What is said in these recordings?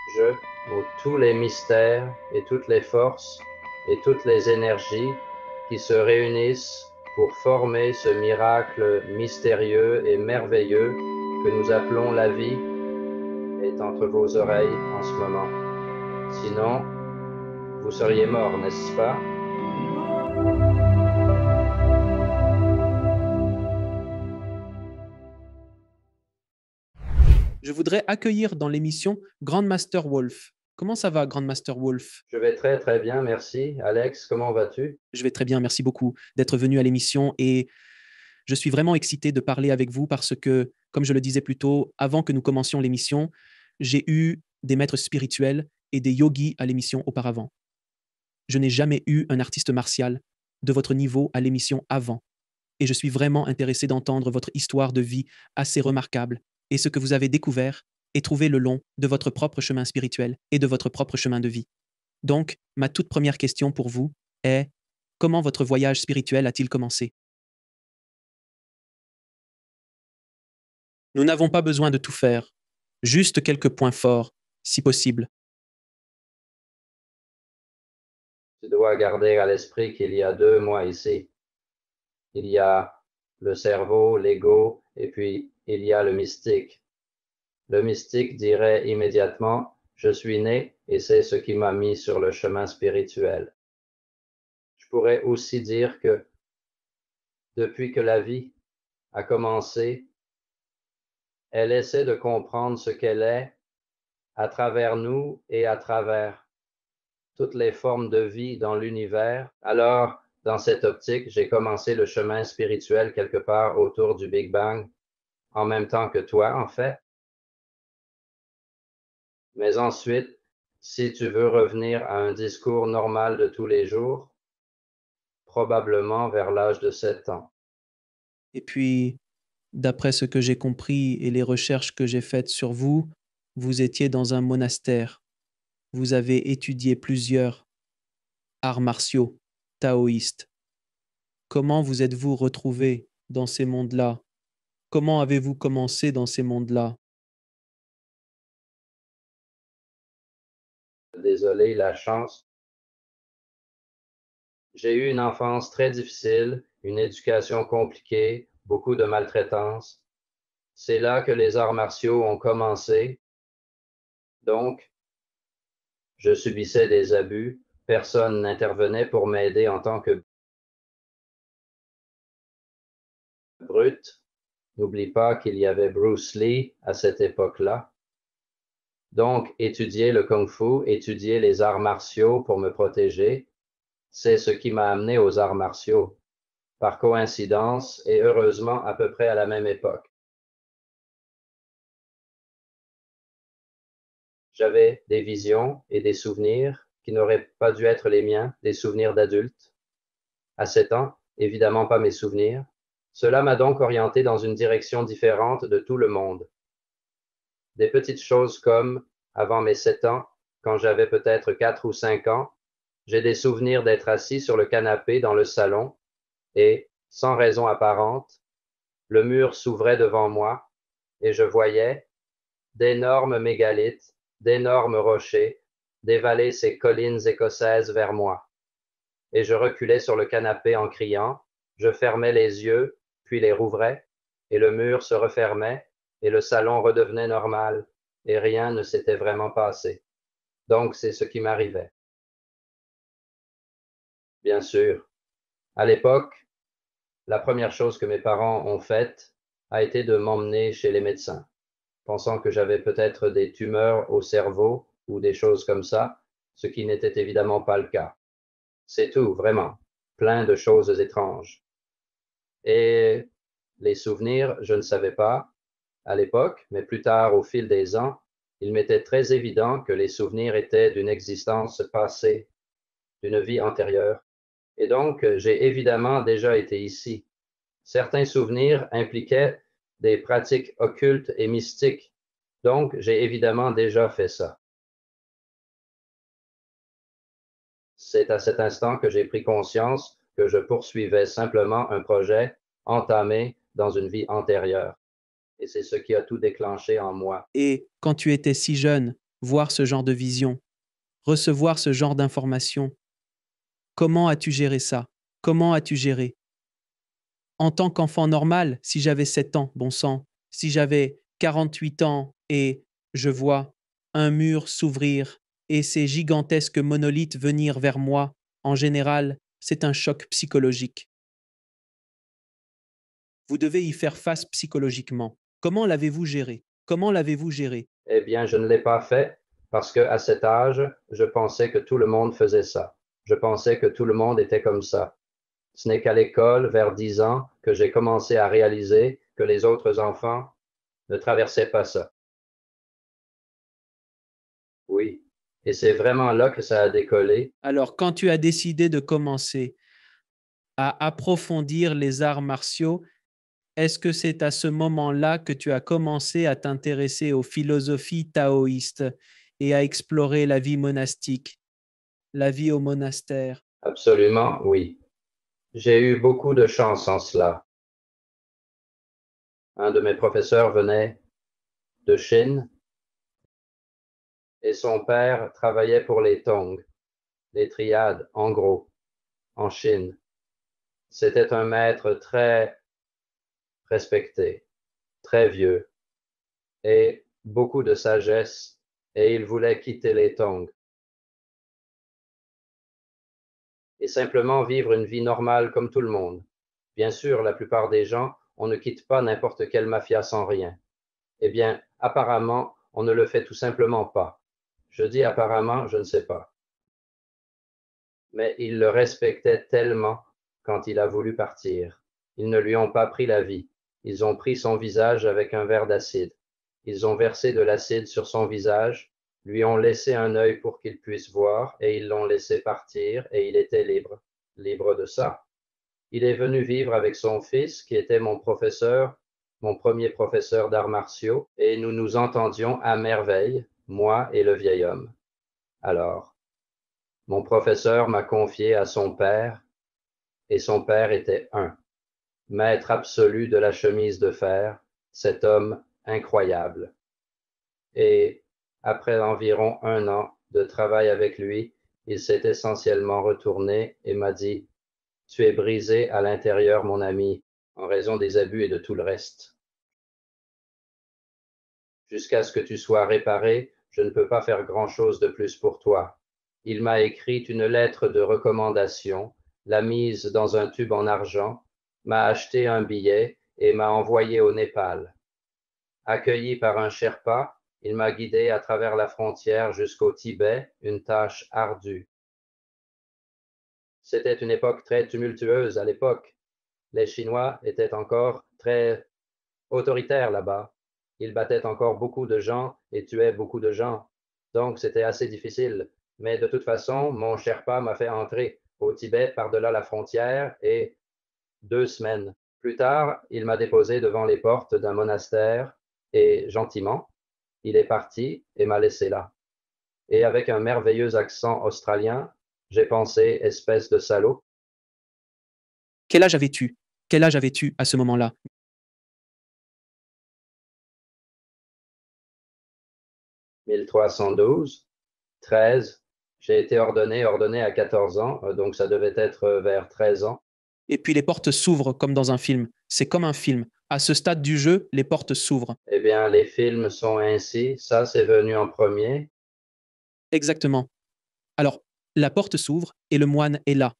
Je, où tous les mystères et toutes les forces et toutes les énergies qui se réunissent pour former ce miracle mystérieux et merveilleux que nous appelons la vie est entre vos oreilles en ce moment. Sinon, vous seriez mort, n'est-ce pas? Je voudrais accueillir dans l'émission Grandmaster Wolf. Comment ça va, Grandmaster Wolf? Je vais très très bien, merci. Alex, comment vas-tu? Je vais très bien, merci beaucoup d'être venu à l'émission et je suis vraiment excité de parler avec vous parce que, comme je le disais plus tôt, avant que nous commencions l'émission, j'ai eu des maîtres spirituels et des yogis à l'émission auparavant. Je n'ai jamais eu un artiste martial de votre niveau à l'émission avant et je suis vraiment intéressé d'entendre votre histoire de vie assez remarquable et ce que vous avez découvert et trouvé le long de votre propre chemin spirituel et de votre propre chemin de vie. Donc, ma toute première question pour vous est, comment votre voyage spirituel a-t-il commencé? Nous n'avons pas besoin de tout faire, juste quelques points forts, si possible. Tu dois garder à l'esprit qu'il y a deux moi ici. Il y a le cerveau, l'ego, et puis il y a le mystique. Le mystique dirait immédiatement, je suis né et c'est ce qui m'a mis sur le chemin spirituel. Je pourrais aussi dire que depuis que la vie a commencé, elle essaie de comprendre ce qu'elle est à travers nous et à travers toutes les formes de vie dans l'univers. Alors, dans cette optique, j'ai commencé le chemin spirituel quelque part autour du Big Bang, en même temps que toi, en fait. Mais ensuite, si tu veux revenir à un discours normal de tous les jours, probablement vers l'âge de 7 ans. Et puis, d'après ce que j'ai compris et les recherches que j'ai faites sur vous, vous étiez dans un monastère. Vous avez étudié plusieurs arts martiaux taoïstes. Comment vous êtes-vous retrouvé dans ces mondes-là? Comment avez-vous commencé dans ces mondes-là? Désolé, la chance. J'ai eu une enfance très difficile, une éducation compliquée, beaucoup de maltraitance. C'est là que les arts martiaux ont commencé. Donc, je subissais des abus. Personne n'intervenait pour m'aider en tant que brute. N'oublie pas qu'il y avait Bruce Lee à cette époque-là. Donc, étudier le kung-fu, étudier les arts martiaux pour me protéger, c'est ce qui m'a amené aux arts martiaux, par coïncidence et heureusement à peu près à la même époque. J'avais des visions et des souvenirs qui n'auraient pas dû être les miens, des souvenirs d'adulte. À 7 ans, évidemment pas mes souvenirs. Cela m'a donc orienté dans une direction différente de tout le monde. Des petites choses comme, avant mes 7 ans, quand j'avais peut-être 4 ou 5 ans, j'ai des souvenirs d'être assis sur le canapé dans le salon et, sans raison apparente, le mur s'ouvrait devant moi et je voyais d'énormes mégalithes, d'énormes rochers dévaler ces collines écossaises vers moi. Et je reculais sur le canapé en criant, je fermais les yeux, puis les rouvrais, et le mur se refermait, et le salon redevenait normal, et rien ne s'était vraiment passé. Donc c'est ce qui m'arrivait. Bien sûr, à l'époque, la première chose que mes parents ont faite a été de m'emmener chez les médecins, pensant que j'avais peut-être des tumeurs au cerveau ou des choses comme ça, ce qui n'était évidemment pas le cas. C'est tout, vraiment. Plein de choses étranges. Et les souvenirs, je ne savais pas à l'époque, mais plus tard, au fil des ans, il m'était très évident que les souvenirs étaient d'une existence passée, d'une vie antérieure. Et donc, j'ai évidemment déjà été ici. Certains souvenirs impliquaient des pratiques occultes et mystiques. Donc, j'ai évidemment déjà fait ça. C'est à cet instant que j'ai pris conscience que je poursuivais simplement un projet entamé dans une vie antérieure. Et c'est ce qui a tout déclenché en moi. Et quand tu étais si jeune, voir ce genre de vision, recevoir ce genre d'informations? Comment as-tu géré ça? Comment as-tu géré? En tant qu'enfant normal, si j'avais 7 ans, bon sang, si j'avais 48 ans et je vois un mur s'ouvrir et ces gigantesques monolithes venir vers moi, en général, c'est un choc psychologique. Vous devez y faire face psychologiquement. Comment l'avez-vous géré? Comment l'avez-vous géré? Eh bien, je ne l'ai pas fait parce qu'à cet âge, je pensais que tout le monde faisait ça. Je pensais que tout le monde était comme ça. Ce n'est qu'à l'école, vers 10 ans, que j'ai commencé à réaliser que les autres enfants ne traversaient pas ça. Oui. Et c'est vraiment là que ça a décollé. Alors, quand tu as décidé de commencer à approfondir les arts martiaux, est-ce que c'est à ce moment-là que tu as commencé à t'intéresser aux philosophies taoïstes et à explorer la vie monastique, la vie au monastère? Absolument, oui. J'ai eu beaucoup de chance en cela. Un de mes professeurs venait de Chine et son père travaillait pour les Tong, les triades, en gros, en Chine. C'était un maître très respecté, très vieux et beaucoup de sagesse, et il voulait quitter les Tong et simplement vivre une vie normale comme tout le monde. Bien sûr, la plupart des gens, on ne quitte pas n'importe quelle mafia sans rien. Eh bien, apparemment, on ne le fait tout simplement pas. Je dis apparemment, je ne sais pas. Mais ils le respectaient tellement quand il a voulu partir. Ils ne lui ont pas pris la vie. Ils ont pris son visage avec un verre d'acide. Ils ont versé de l'acide sur son visage, lui ont laissé un œil pour qu'il puisse voir, et ils l'ont laissé partir, et il était libre, libre de ça. Il est venu vivre avec son fils, qui était mon professeur, mon premier professeur d'arts martiaux, et nous nous entendions à merveille, moi et le vieil homme. Alors, mon professeur m'a confié à son père, et son père était un, maître absolu de la chemise de fer, cet homme incroyable. Et après environ 1 an de travail avec lui, il s'est essentiellement retourné et m'a dit, tu es brisé à l'intérieur, mon ami, en raison des abus et de tout le reste. Jusqu'à ce que tu sois réparé, je ne peux pas faire grand-chose de plus pour toi. Il m'a écrit une lettre de recommandation, l'a mise dans un tube en argent, m'a acheté un billet et m'a envoyé au Népal. Accueilli par un Sherpa, il m'a guidé à travers la frontière jusqu'au Tibet, une tâche ardue. C'était une époque très tumultueuse à l'époque. Les Chinois étaient encore très autoritaires là-bas. Ils battaient encore beaucoup de gens et tuaient beaucoup de gens. Donc c'était assez difficile. Mais de toute façon, mon Sherpa m'a fait entrer au Tibet par-delà la frontière et 2 semaines plus tard, il m'a déposé devant les portes d'un monastère et gentiment, il est parti et m'a laissé là. Et avec un merveilleux accent australien, j'ai pensé, espèce de salaud. Quel âge avais-tu? Quel âge avais-tu à ce moment-là? 1312, 13. J'ai été ordonné à 14 ans, donc ça devait être vers 13 ans. Et puis les portes s'ouvrent comme dans un film. C'est comme un film. À ce stade du jeu, les portes s'ouvrent. Eh bien, les films sont ainsi. Ça, c'est venu en premier. Exactement. Alors, la porte s'ouvre et le moine est là.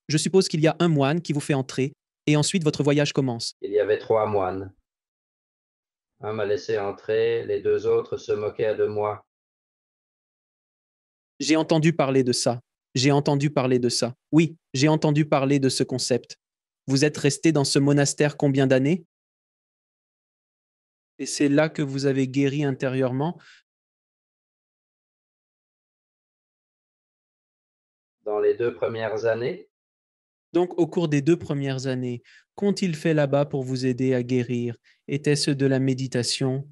Je suppose qu'il y a un moine qui vous fait entrer et ensuite votre voyage commence. Il y avait 3 moines. Un m'a laissé entrer, les 2 autres se moquaient de moi. J'ai entendu parler de ça. J'ai entendu parler de ça. Oui, j'ai entendu parler de ce concept. Vous êtes resté dans ce monastère combien d'années? Et c'est là que vous avez guéri intérieurement. Dans les 2 premières années, Donc, au cours des 2 premières années, qu'ont-ils fait là-bas pour vous aider à guérir? Était-ce de la méditation?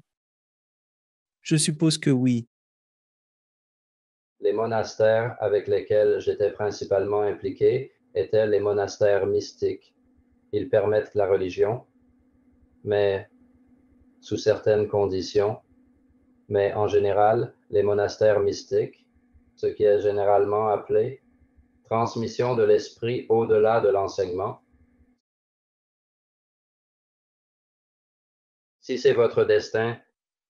Je suppose que oui. les monastères avec lesquels j'étais principalement impliqué étaient les monastères mystiques. Ils permettent la religion, mais sous certaines conditions. mais en général, les monastères mystiques, ce qui est généralement appelé transmission de l'esprit au-delà de l'enseignement. Si c'est votre destin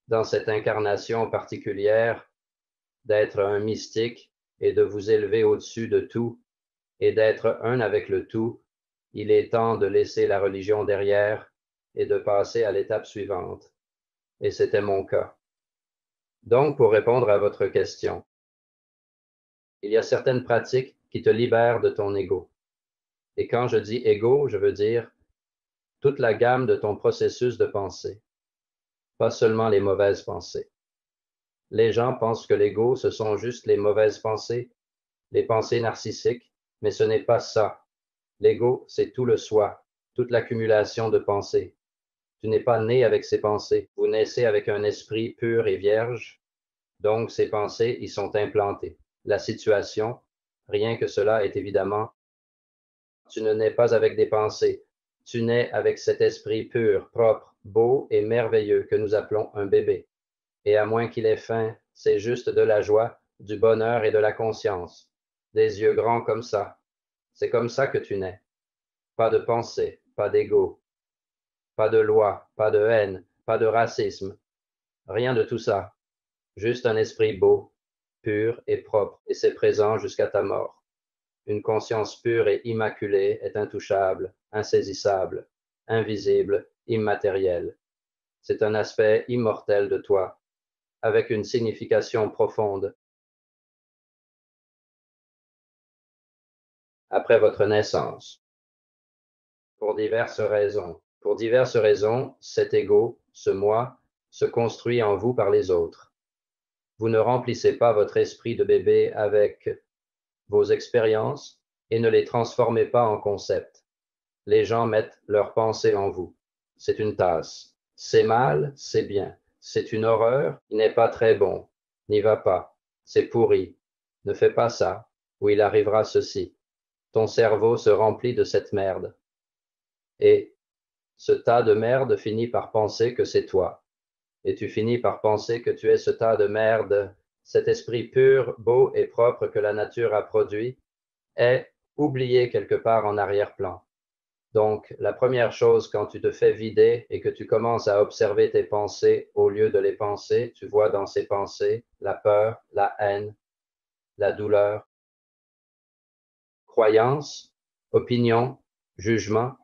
dans cette incarnation particulière d'être un mystique et de vous élever au-dessus de tout et d'être un avec le tout, il est temps de laisser la religion derrière et de passer à l'étape suivante. Et c'était mon cas. Donc, pour répondre à votre question, il y a certaines pratiques qui te libèrent de ton ego. Et quand je dis ego, je veux dire toute la gamme de ton processus de pensée, pas seulement les mauvaises pensées. Les gens pensent que l'ego, ce sont juste les mauvaises pensées, les pensées narcissiques, mais ce n'est pas ça. L'ego, c'est tout le soi, toute l'accumulation de pensées. Tu n'es pas né avec ces pensées. Vous naissez avec un esprit pur et vierge, donc ces pensées y sont implantées. La situation, rien que cela est évidemment, tu ne nais pas avec des pensées. Tu nais avec cet esprit pur, propre, beau et merveilleux que nous appelons un bébé. Et à moins qu'il ait faim, c'est juste de la joie, du bonheur et de la conscience. Des yeux grands comme ça. C'est comme ça que tu nais. Pas de pensée, pas d'ego, pas de loi, pas de haine, pas de racisme. Rien de tout ça. Juste un esprit beau, pur et propre, et c'est présent jusqu'à ta mort. Une conscience pure et immaculée est intouchable, insaisissable, invisible, immatérielle. C'est un aspect immortel de toi, avec une signification profonde. Après votre naissance, pour diverses raisons. Pour diverses raisons, cet ego, ce moi, se construit en vous par les autres. Vous ne remplissez pas votre esprit de bébé avec vos expériences et ne les transformez pas en concepts. Les gens mettent leurs pensées en vous. C'est une tasse. C'est mal, c'est bien. C'est une horreur, il n'est pas très bon. N'y va pas. C'est pourri. Ne fais pas ça, ou il arrivera ceci. Ton cerveau se remplit de cette merde. Et ce tas de merde finit par penser que c'est toi. Et tu finis par penser que tu es ce tas de merde, cet esprit pur, beau et propre que la nature a produit, est oublié quelque part en arrière-plan. Donc, la première chose quand tu te fais vider et que tu commences à observer tes pensées au lieu de les penser, tu vois dans ces pensées la peur, la haine, la douleur, croyance, opinion, jugement,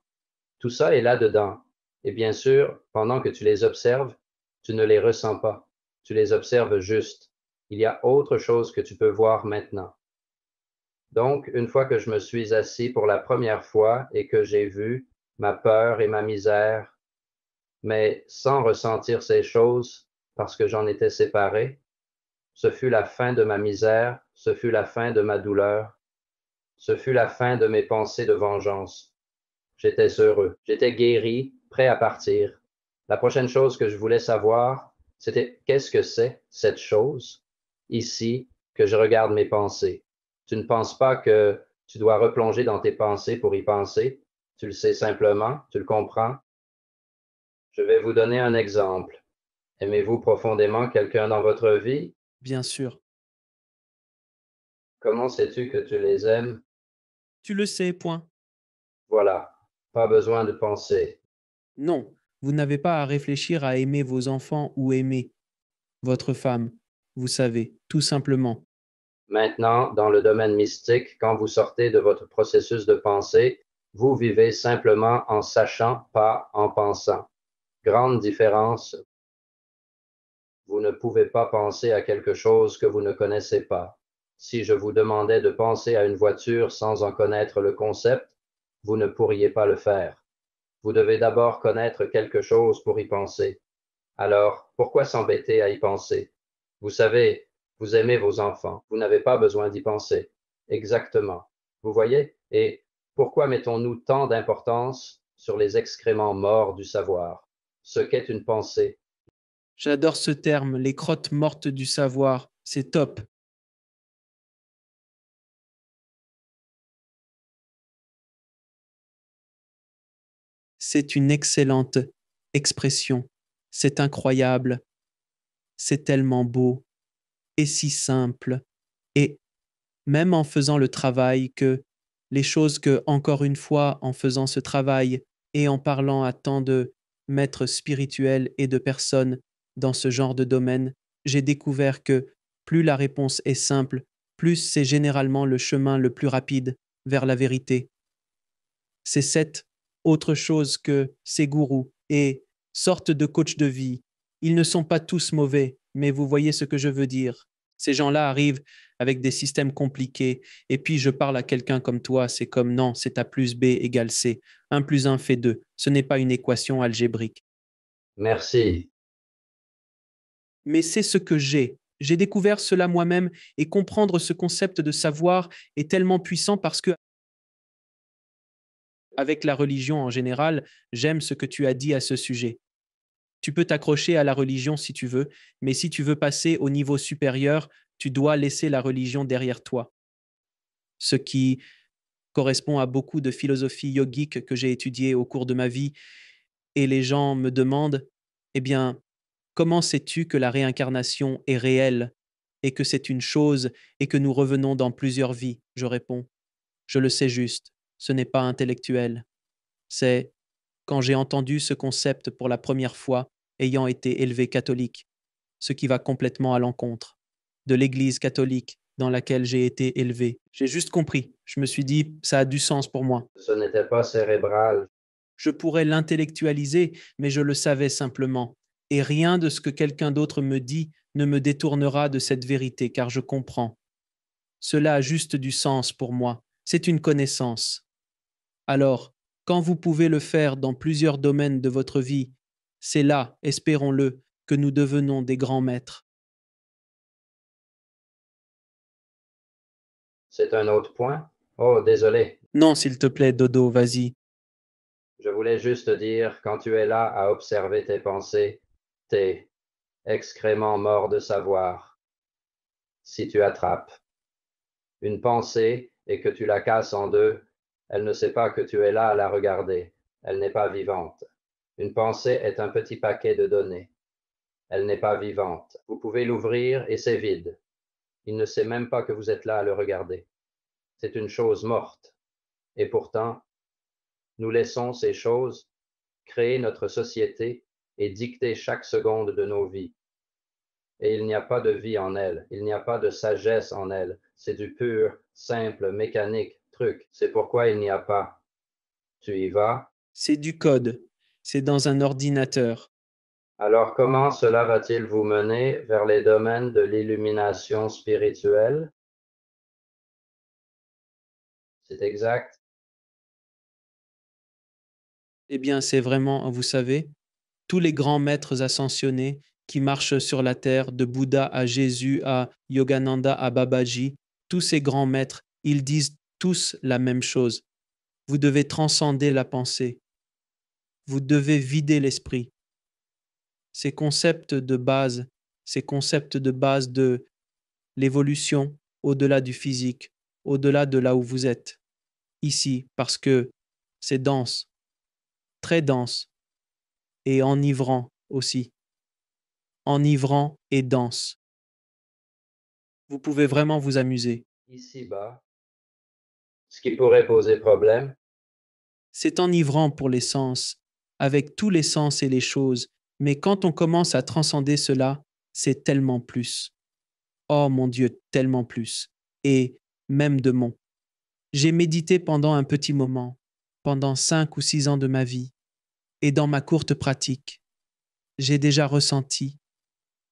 tout ça est là-dedans. Et bien sûr, pendant que tu les observes, tu ne les ressens pas. Tu les observes juste. Il y a autre chose que tu peux voir maintenant. Donc, une fois que je me suis assis pour la première fois et que j'ai vu ma peur et ma misère, mais sans ressentir ces choses parce que j'en étais séparé, ce fut la fin de ma misère, ce fut la fin de ma douleur, ce fut la fin de mes pensées de vengeance. J'étais heureux, j'étais guéri, prêt à partir. La prochaine chose que je voulais savoir, c'était qu'est-ce que c'est cette chose ici que je regarde mes pensées. Tu ne penses pas que tu dois replonger dans tes pensées pour y penser. Tu le sais simplement, tu le comprends. Je vais vous donner un exemple. Aimez-vous profondément quelqu'un dans votre vie? Bien sûr. Comment sais-tu que tu les aimes? Tu le sais, point. Voilà, pas besoin de penser. Non, vous n'avez pas à réfléchir à aimer vos enfants ou aimer votre femme. Vous savez, tout simplement. Maintenant, dans le domaine mystique, quand vous sortez de votre processus de pensée, vous vivez simplement en sachant, pas en pensant. Grande différence. Vous ne pouvez pas penser à quelque chose que vous ne connaissez pas. Si je vous demandais de penser à une voiture sans en connaître le concept, vous ne pourriez pas le faire. Vous devez d'abord connaître quelque chose pour y penser. Alors, pourquoi s'embêter à y penser? Vous savez, vous aimez vos enfants, vous n'avez pas besoin d'y penser. Exactement. Vous voyez? Et pourquoi mettons-nous tant d'importance sur les excréments morts du savoir? Ce qu'est une pensée. J'adore ce terme, les crottes mortes du savoir. C'est top. C'est une excellente expression. C'est incroyable. c'est tellement beau et si simple. Et même en faisant le travail, que les choses que, encore une fois, en faisant ce travail et en parlant à tant de maîtres spirituels et de personnes dans ce genre de domaine, j'ai découvert que plus la réponse est simple, plus c'est généralement le chemin le plus rapide vers la vérité. C'est cette autre chose que ces gourous et sortes de coachs de vie. Ils ne sont pas tous mauvais, mais vous voyez ce que je veux dire. Ces gens-là arrivent avec des systèmes compliqués, et puis je parle à quelqu'un comme toi, c'est comme non, c'est A plus B égale C. 1 plus 1 fait 2. Ce n'est pas une équation algébrique. Merci. Mais c'est ce que j'ai. J'ai découvert cela moi-même, et comprendre ce concept de savoir est tellement puissant parce que avec la religion en général, j'aime ce que tu as dit à ce sujet. Tu peux t'accrocher à la religion si tu veux, mais si tu veux passer au niveau supérieur, tu dois laisser la religion derrière toi. Ce qui correspond à beaucoup de philosophies yogiques que j'ai étudiées au cours de ma vie, et les gens me demandent, eh bien, comment sais-tu que la réincarnation est réelle et que c'est une chose et que nous revenons dans plusieurs vies? Je réponds, je le sais juste, ce n'est pas intellectuel. C'est quand j'ai entendu ce concept pour la première fois, ayant été élevé catholique, ce qui va complètement à l'encontre de l'Église catholique dans laquelle j'ai été élevé. J'ai juste compris. Je me suis dit, ça a du sens pour moi. Ce n'était pas cérébral. Je pourrais l'intellectualiser, mais je le savais simplement. Et rien de ce que quelqu'un d'autre me dit ne me détournera de cette vérité, car je comprends. Cela a juste du sens pour moi. C'est une connaissance. Alors, quand vous pouvez le faire dans plusieurs domaines de votre vie, c'est là, espérons-le, que nous devenons des grands maîtres. C'est un autre point? Oh, désolé. Non, s'il te plaît, Dodo, vas-y. Je voulais juste dire, quand tu es là à observer tes pensées, t'es excrément mort de savoir. Si tu attrapes une pensée et que tu la casses en deux, elle ne sait pas que tu es là à la regarder. Elle n'est pas vivante. Une pensée est un petit paquet de données. Elle n'est pas vivante. Vous pouvez l'ouvrir et c'est vide. Il ne sait même pas que vous êtes là à le regarder. C'est une chose morte. Et pourtant, nous laissons ces choses créer notre société et dicter chaque seconde de nos vies. Et il n'y a pas de vie en elle, il n'y a pas de sagesse en elle, c'est du pur, simple, mécanique truc. C'est pourquoi il n'y a pas. Tu y vas. C'est du code. C'est dans un ordinateur. Alors comment cela va-t-il vous mener vers les domaines de l'illumination spirituelle? C'est exact. Eh bien, c'est vraiment, vous savez, tous les grands maîtres ascensionnés qui marchent sur la terre, de Bouddha à Jésus, à Yogananda, à Babaji, tous ces grands maîtres, ils disent tous la même chose. Vous devez transcender la pensée. Vous devez vider l'esprit. Ces concepts de base, ces concepts de base de l'évolution au-delà du physique, au-delà de là où vous êtes, ici, parce que c'est dense, très dense et enivrant aussi, enivrant et dense. Vous pouvez vraiment vous amuser. Ici-bas, ce qui pourrait poser problème, C'est enivrant pour les sens, avec tous les sens et les choses, mais quand on commence à transcender cela, c'est tellement plus. Oh mon Dieu, tellement plus. Et même de mon. J'ai médité pendant un petit moment, pendant 5 ou 6 ans de ma vie, et dans ma courte pratique, j'ai déjà ressenti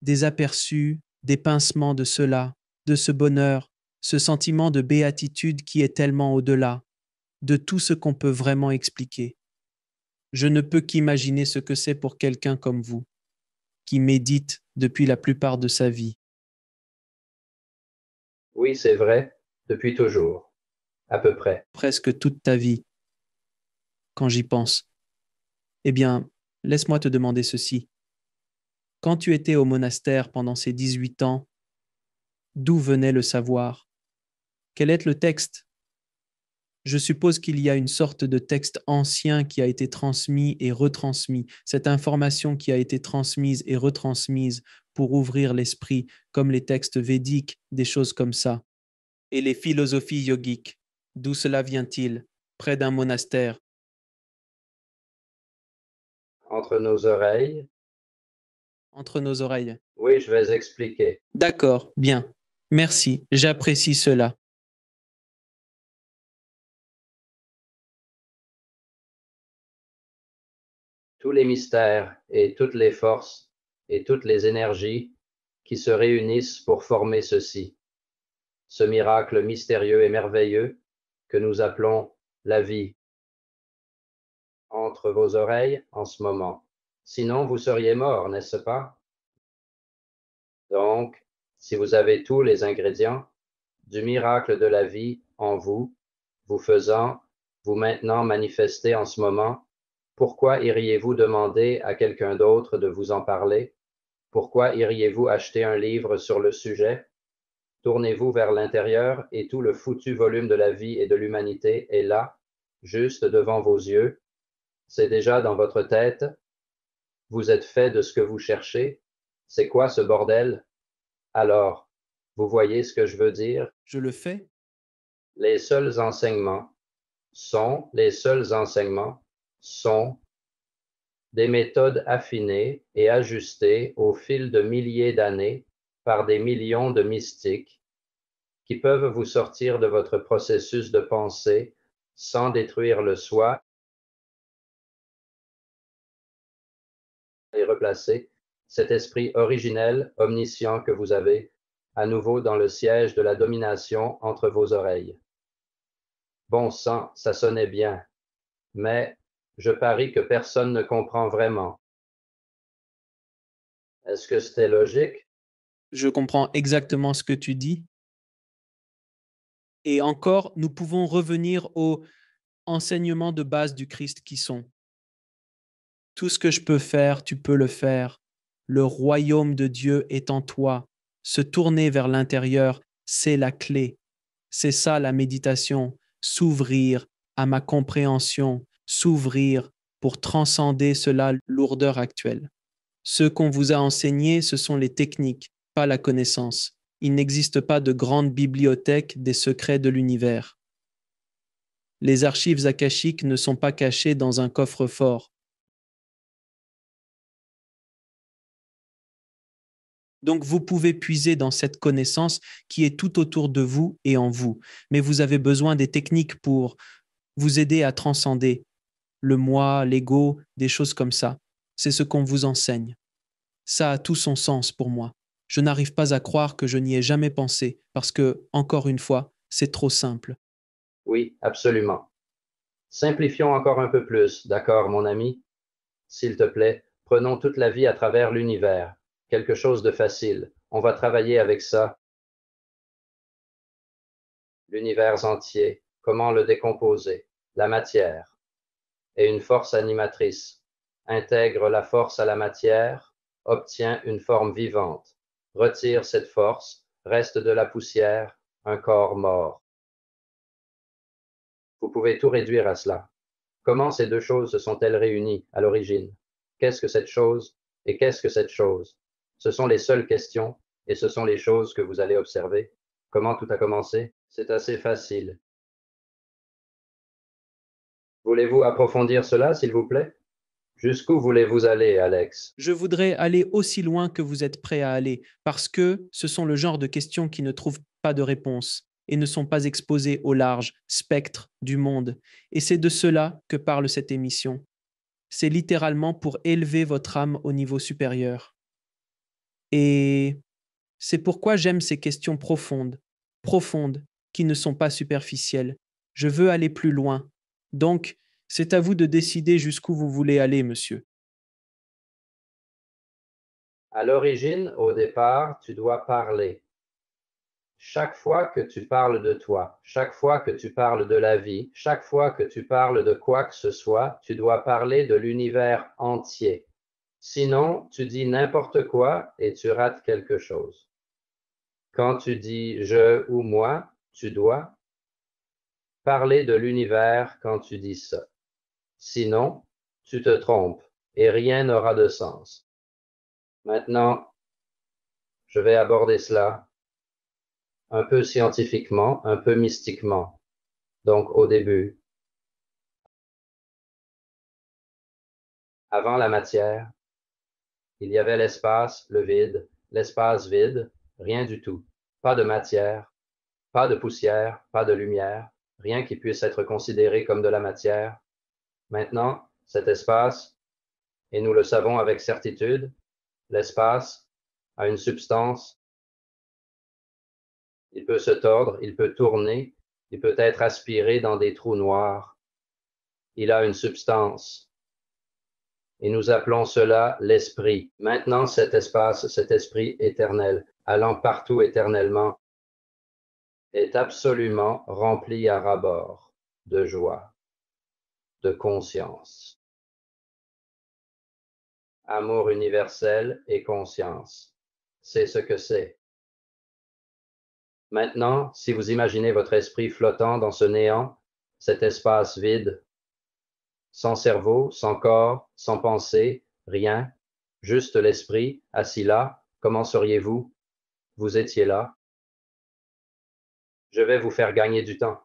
des aperçus, des pincements de cela, de ce bonheur, ce sentiment de béatitude qui est tellement au-delà de tout ce qu'on peut vraiment expliquer. Je ne peux qu'imaginer ce que c'est pour quelqu'un comme vous, qui médite depuis la plupart de sa vie. oui, c'est vrai, depuis toujours, à peu près. Presque toute ta vie, quand j'y pense. Eh bien, laisse-moi te demander ceci. Quand tu étais au monastère pendant ces 18 ans, d'où venait le savoir? Quel est le texte? Je suppose qu'il y a une sorte de texte ancien qui a été transmis et retransmis, cette information qui a été transmise et retransmise pour ouvrir l'esprit, comme les textes védiques, des choses comme ça. Et les philosophies yogiques, d'où cela vient-il? Près d'un monastère. Entre nos oreilles. Entre nos oreilles. Oui, je vais expliquer. D'accord, bien. Merci, j'apprécie cela. Tous les mystères et toutes les forces et toutes les énergies qui se réunissent pour former ceci, ce miracle mystérieux et merveilleux que nous appelons la vie, entre vos oreilles en ce moment. Sinon, vous seriez mort, n'est-ce pas? Donc, si vous avez tous les ingrédients du miracle de la vie en vous, vous faisant, vous maintenant manifester en ce moment, pourquoi iriez-vous demander à quelqu'un d'autre de vous en parler? Pourquoi iriez-vous acheter un livre sur le sujet? Tournez-vous vers l'intérieur et tout le foutu volume de la vie et de l'humanité est là, juste devant vos yeux. C'est déjà dans votre tête. Vous êtes fait de ce que vous cherchez. C'est quoi ce bordel? Alors, vous voyez ce que je veux dire? Je le fais? Les seuls enseignements sont des méthodes affinées et ajustées au fil de milliers d'années par des millions de mystiques qui peuvent vous sortir de votre processus de pensée sans détruire le soi et replacer cet esprit originel, omniscient que vous avez à nouveau dans le siège de la domination entre vos oreilles. Bon sang, ça sonnait bien, mais je parie que personne ne comprend vraiment. Est-ce que c'était logique? Je comprends exactement ce que tu dis. Et encore, nous pouvons revenir aux enseignements de base du Christ qui sont: tout ce que je peux faire, tu peux le faire. Le royaume de Dieu est en toi. Se tourner vers l'intérieur, c'est la clé. C'est ça la méditation, s'ouvrir à ma compréhension, s'ouvrir pour transcender cela, lourdeur actuelle. Ce qu'on vous a enseigné, ce sont les techniques, pas la connaissance. Il n'existe pas de grande bibliothèque des secrets de l'univers. Les archives akashiques ne sont pas cachées dans un coffre-fort. Donc vous pouvez puiser dans cette connaissance qui est tout autour de vous et en vous. Mais vous avez besoin des techniques pour vous aider à transcender le moi, l'ego, des choses comme ça. C'est ce qu'on vous enseigne. Ça a tout son sens pour moi. Je n'arrive pas à croire que je n'y ai jamais pensé parce que, encore une fois, c'est trop simple. Oui, absolument. Simplifions encore un peu plus, d'accord, mon ami? S'il te plaît, prenons toute la vie à travers l'univers. Quelque chose de facile. On va travailler avec ça. L'univers entier. Comment le décomposer? La matière. Et une force animatrice. Intègre la force à la matière, obtient une forme vivante. Retire cette force, reste de la poussière, un corps mort. Vous pouvez tout réduire à cela. Comment ces deux choses se sont-elles réunies à l'origine? Qu'est-ce que cette chose et qu'est-ce que cette chose? Ce sont les seules questions et ce sont les choses que vous allez observer. Comment tout a commencé? C'est assez facile. Voulez-vous approfondir cela, s'il vous plaît? Jusqu'où voulez-vous aller, Alex? Je voudrais aller aussi loin que vous êtes prêt à aller parce que ce sont le genre de questions qui ne trouvent pas de réponse et ne sont pas exposées au large spectre du monde. Et c'est de cela que parle cette émission. C'est littéralement pour élever votre âme au niveau supérieur. Et c'est pourquoi j'aime ces questions profondes, profondes, qui ne sont pas superficielles. Je veux aller plus loin. Donc, c'est à vous de décider jusqu'où vous voulez aller, monsieur. À l'origine, au départ, tu dois parler. Chaque fois que tu parles de toi, chaque fois que tu parles de la vie, chaque fois que tu parles de quoi que ce soit, tu dois parler de l'univers entier. Sinon, tu dis n'importe quoi et tu rates quelque chose. Quand tu dis je ou moi, tu dois parler de l'univers quand tu dis ça. Sinon, tu te trompes et rien n'aura de sens. Maintenant, je vais aborder cela un peu scientifiquement, un peu mystiquement. Donc, au début, avant la matière, il y avait l'espace, le vide, l'espace vide, rien du tout. Pas de matière, pas de poussière, pas de lumière, rien qui puisse être considéré comme de la matière. Maintenant, cet espace, et nous le savons avec certitude, l'espace a une substance. Il peut se tordre, il peut tourner, il peut être aspiré dans des trous noirs. Il a une substance. Et nous appelons cela l'esprit. Maintenant, cet espace, cet esprit éternel, allant partout éternellement, est absolument rempli à ras-bord de joie, de conscience. Amour universel et conscience. C'est ce que c'est. Maintenant, si vous imaginez votre esprit flottant dans ce néant, cet espace vide, sans cerveau, sans corps, sans pensée, rien, juste l'esprit, assis là, comment seriez-vous? Vous étiez là. Je vais vous faire gagner du temps.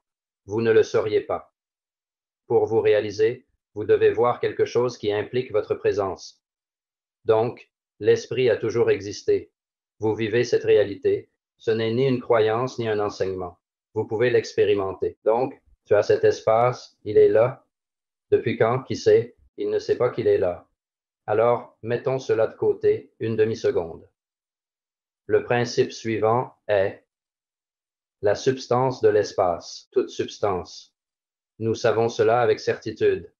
Vous ne le sauriez pas. Pour vous réaliser, vous devez voir quelque chose qui implique votre présence. Donc, l'esprit a toujours existé. Vous vivez cette réalité. Ce n'est ni une croyance ni un enseignement. Vous pouvez l'expérimenter. Donc, tu as cet espace, il est là. Depuis quand? Qui sait? Il ne sait pas qu'il est là. Alors, mettons cela de côté une demi-seconde. Le principe suivant est la substance de l'espace, toute substance. Nous savons cela avec certitude.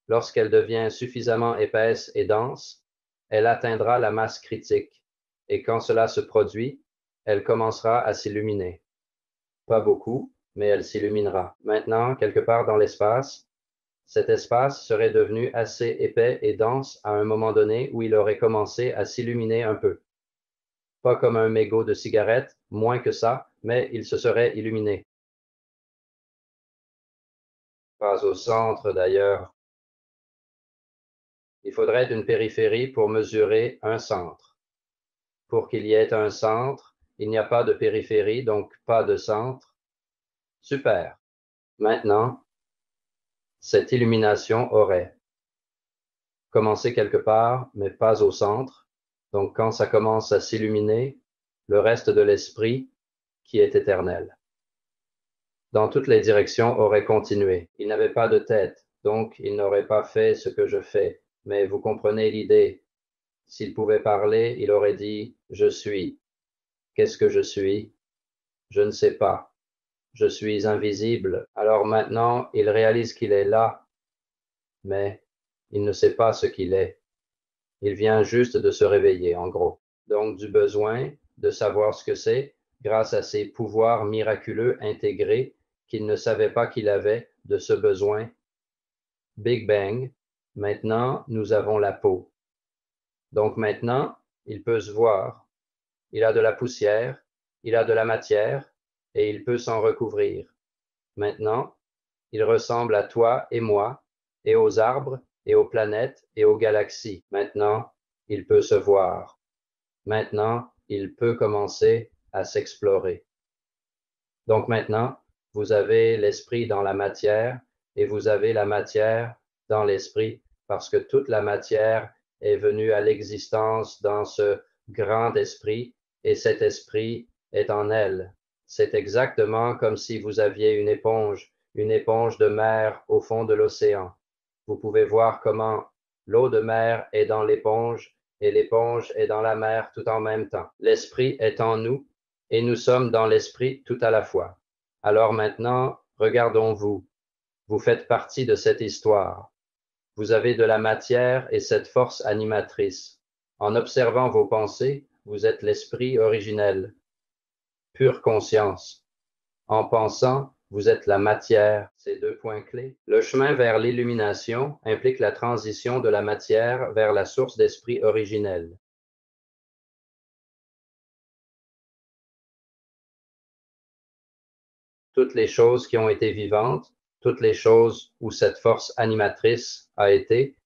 Lorsqu'elle devient suffisamment épaisse et dense, elle atteindra la masse critique, et quand cela se produit, elle commencera à s'illuminer. Pas beaucoup, mais elle s'illuminera. Maintenant, quelque part dans l'espace, cet espace serait devenu assez épais et dense à un moment donné où il aurait commencé à s'illuminer un peu. Pas comme un mégot de cigarette, moins que ça, mais il se serait illuminé. Pas au centre d'ailleurs. Il faudrait une périphérie pour mesurer un centre. Pour qu'il y ait un centre, il n'y a pas de périphérie, donc pas de centre. Super. Maintenant, cette illumination aurait commencé quelque part, mais pas au centre. Donc quand ça commence à s'illuminer, le reste de l'esprit, qui est éternel, dans toutes les directions, aurait continué. Il n'avait pas de tête, donc il n'aurait pas fait ce que je fais. Mais vous comprenez l'idée. S'il pouvait parler, il aurait dit « Je suis ». Qu'est-ce que je suis? Je ne sais pas. Je suis invisible. Alors maintenant, il réalise qu'il est là, mais il ne sait pas ce qu'il est. Il vient juste de se réveiller, en gros. Donc du besoin de savoir ce que c'est, grâce à ses pouvoirs miraculeux intégrés qu'il ne savait pas qu'il avait de ce besoin. Big Bang. Maintenant, nous avons la peau. Donc maintenant, il peut se voir. Il a de la poussière, il a de la matière, et il peut s'en recouvrir. Maintenant, il ressemble à toi et moi, et aux arbres, et aux planètes, et aux galaxies. Maintenant, il peut se voir. Maintenant, il peut commencer à s'explorer. Donc maintenant, vous avez l'esprit dans la matière, et vous avez la matière dans l'esprit, parce que toute la matière est venue à l'existence dans ce grand esprit, et cet esprit est en elle. C'est exactement comme si vous aviez une éponge de mer au fond de l'océan. Vous pouvez voir comment l'eau de mer est dans l'éponge et l'éponge est dans la mer tout en même temps. L'esprit est en nous et nous sommes dans l'esprit tout à la fois. Alors maintenant, regardons-vous. Vous faites partie de cette histoire. Vous avez de la matière et cette force animatrice. En observant vos pensées, vous êtes l'esprit originel, pure conscience. En pensant, vous êtes la matière, ces deux points clés. Le chemin vers l'illumination implique la transition de la matière vers la source d'esprit originel. toutes les choses qui ont été vivantes, toutes les choses où cette force animatrice a été,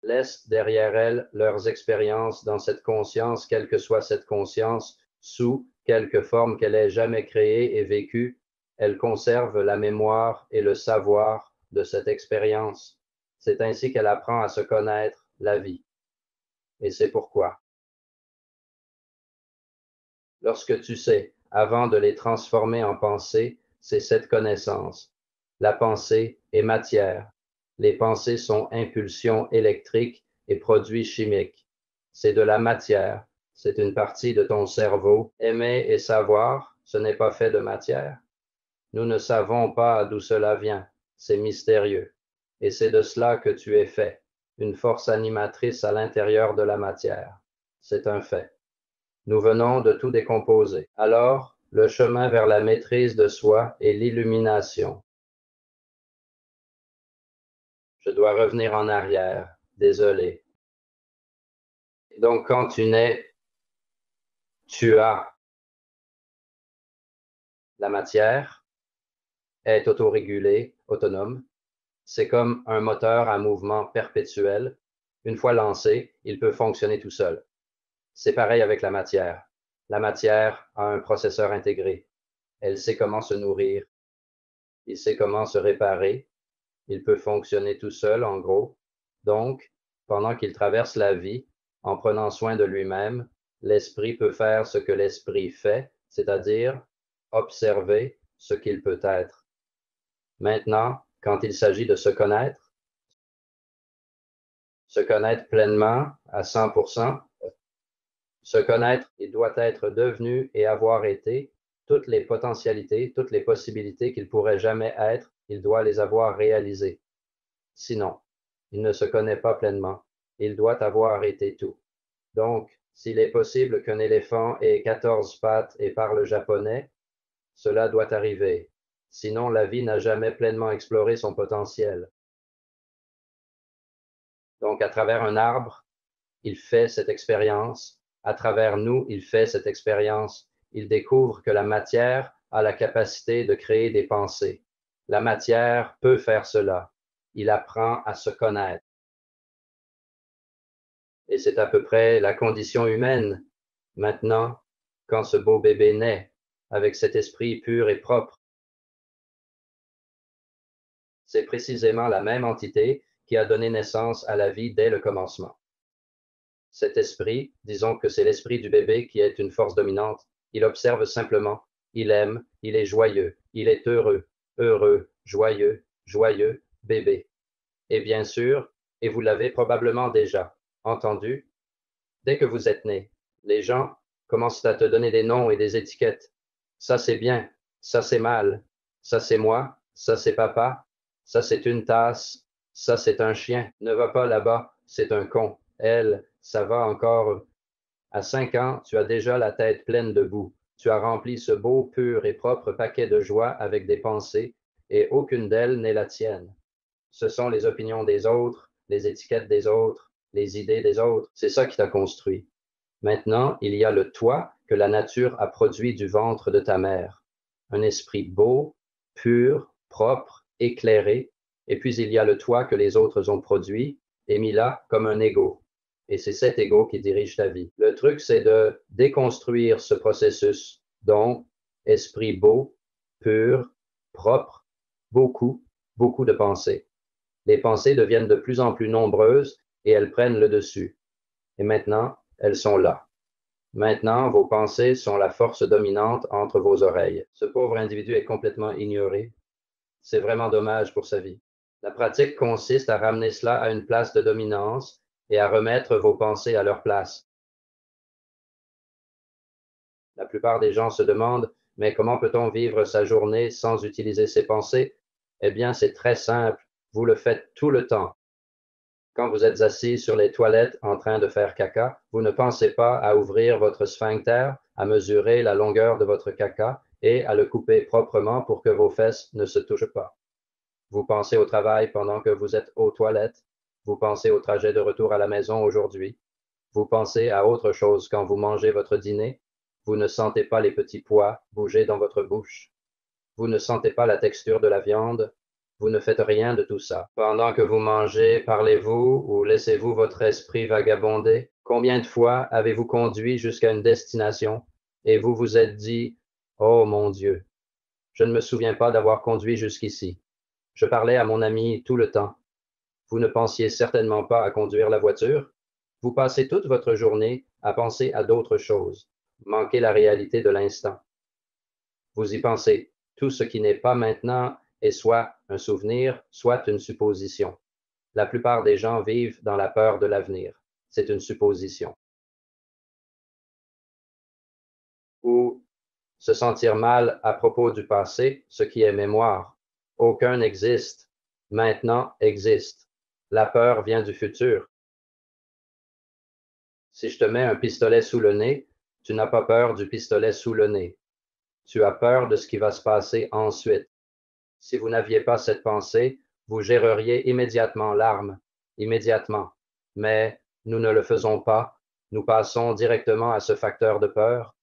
laissent derrière elles leurs expériences dans cette conscience, quelle que soit cette conscience, sous quelque forme qu'elle ait jamais créée et vécue, elle conserve la mémoire et le savoir de cette expérience. C'est ainsi qu'elle apprend à se connaître la vie. Et c'est pourquoi, lorsque tu sais, avant de les transformer en pensée, c'est cette connaissance. La pensée est matière. Les pensées sont impulsions électriques et produits chimiques. C'est de la matière. C'est une partie de ton cerveau. Aimer et savoir, ce n'est pas fait de matière. Nous ne savons pas d'où cela vient. C'est mystérieux. Et c'est de cela que tu es fait, une force animatrice à l'intérieur de la matière. C'est un fait. Nous venons de tout décomposer. Alors, le chemin vers la maîtrise de soi est l'illumination. Je dois revenir en arrière. Désolé. Donc, quand tu nais, tu as la matière, est autorégulée, autonome. C'est comme un moteur à mouvement perpétuel. Une fois lancé, il peut fonctionner tout seul. C'est pareil avec la matière. La matière a un processeur intégré. Elle sait comment se nourrir. Il sait comment se réparer. Il peut fonctionner tout seul, en gros. Donc, pendant qu'il traverse la vie, en prenant soin de lui-même, l'esprit peut faire ce que l'esprit fait, c'est-à-dire observer ce qu'il peut être. Maintenant, quand il s'agit de se connaître pleinement à 100%, se connaître, il doit être devenu et avoir été toutes les potentialités, toutes les possibilités qu'il pourrait jamais être, il doit les avoir réalisées. Sinon, il ne se connaît pas pleinement. Il doit avoir été tout. Donc, s'il est possible qu'un éléphant ait 14 pattes et parle japonais, cela doit arriver. Sinon, la vie n'a jamais pleinement exploré son potentiel. Donc, à travers un arbre, il fait cette expérience. À travers nous, il fait cette expérience. Il découvre que la matière a la capacité de créer des pensées. La matière peut faire cela. Il apprend à se connaître. Et c'est à peu près la condition humaine. Maintenant, quand ce beau bébé naît, avec cet esprit pur et propre, c'est précisément la même entité qui a donné naissance à la vie dès le commencement. Cet esprit, disons que c'est l'esprit du bébé qui est une force dominante, il observe simplement, il aime, il est joyeux, il est heureux, heureux, joyeux, joyeux, bébé. Et bien sûr, et vous l'avez probablement déjà entendu, dès que vous êtes né, les gens commencent à te donner des noms et des étiquettes. Ça c'est bien, ça c'est mal, ça c'est moi, ça c'est papa, ça c'est une tasse, ça c'est un chien. Ne va pas là-bas, c'est un con. Elle, ça va encore. À 5 ans, tu as déjà la tête pleine de boue. Tu as rempli ce beau, pur et propre paquet de joie avec des pensées, et aucune d'elles n'est la tienne. Ce sont les opinions des autres, les étiquettes des autres, les idées des autres. C'est ça qui t'a construit. Maintenant, il y a le toi que la nature a produit du ventre de ta mère. Un esprit beau, pur, propre, éclairé, et puis il y a le toi que les autres ont produit et mis là comme un ego. Et c'est cet ego qui dirige ta vie. Le truc, c'est de déconstruire ce processus. Donc, esprit beau, pur, propre, beaucoup, beaucoup de pensées. Les pensées deviennent de plus en plus nombreuses et elles prennent le dessus. Et maintenant, elles sont là. Maintenant, vos pensées sont la force dominante entre vos oreilles. Ce pauvre individu est complètement ignoré. C'est vraiment dommage pour sa vie. La pratique consiste à ramener cela à une place de dominance et à remettre vos pensées à leur place. La plupart des gens se demandent, mais comment peut-on vivre sa journée sans utiliser ses pensées? Eh bien, c'est très simple. Vous le faites tout le temps. Quand vous êtes assis sur les toilettes en train de faire caca, vous ne pensez pas à ouvrir votre sphincter, à mesurer la longueur de votre caca et à le couper proprement pour que vos fesses ne se touchent pas. Vous pensez au travail pendant que vous êtes aux toilettes. Vous pensez au trajet de retour à la maison aujourd'hui. Vous pensez à autre chose quand vous mangez votre dîner. Vous ne sentez pas les petits pois bouger dans votre bouche. Vous ne sentez pas la texture de la viande. Vous ne faites rien de tout ça. Pendant que vous mangez, parlez-vous ou laissez-vous votre esprit vagabonder? Combien de fois avez-vous conduit jusqu'à une destination et vous vous êtes dit, oh mon Dieu, je ne me souviens pas d'avoir conduit jusqu'ici. Je parlais à mon ami tout le temps. Vous ne pensiez certainement pas à conduire la voiture. Vous passez toute votre journée à penser à d'autres choses, manquer la réalité de l'instant. Vous y pensez. Tout ce qui n'est pas maintenant est soit un souvenir, soit une supposition. La plupart des gens vivent dans la peur de l'avenir. C'est une supposition. Ou se sentir mal à propos du passé, ce qui est mémoire. Aucun n'existe. Maintenant existe. La peur vient du futur. Si je te mets un pistolet sous le nez, tu n'as pas peur du pistolet sous le nez. Tu as peur de ce qui va se passer ensuite. Si vous n'aviez pas cette pensée, vous géreriez immédiatement l'arme, immédiatement. Mais nous ne le faisons pas. Nous passons directement à ce facteur de peur.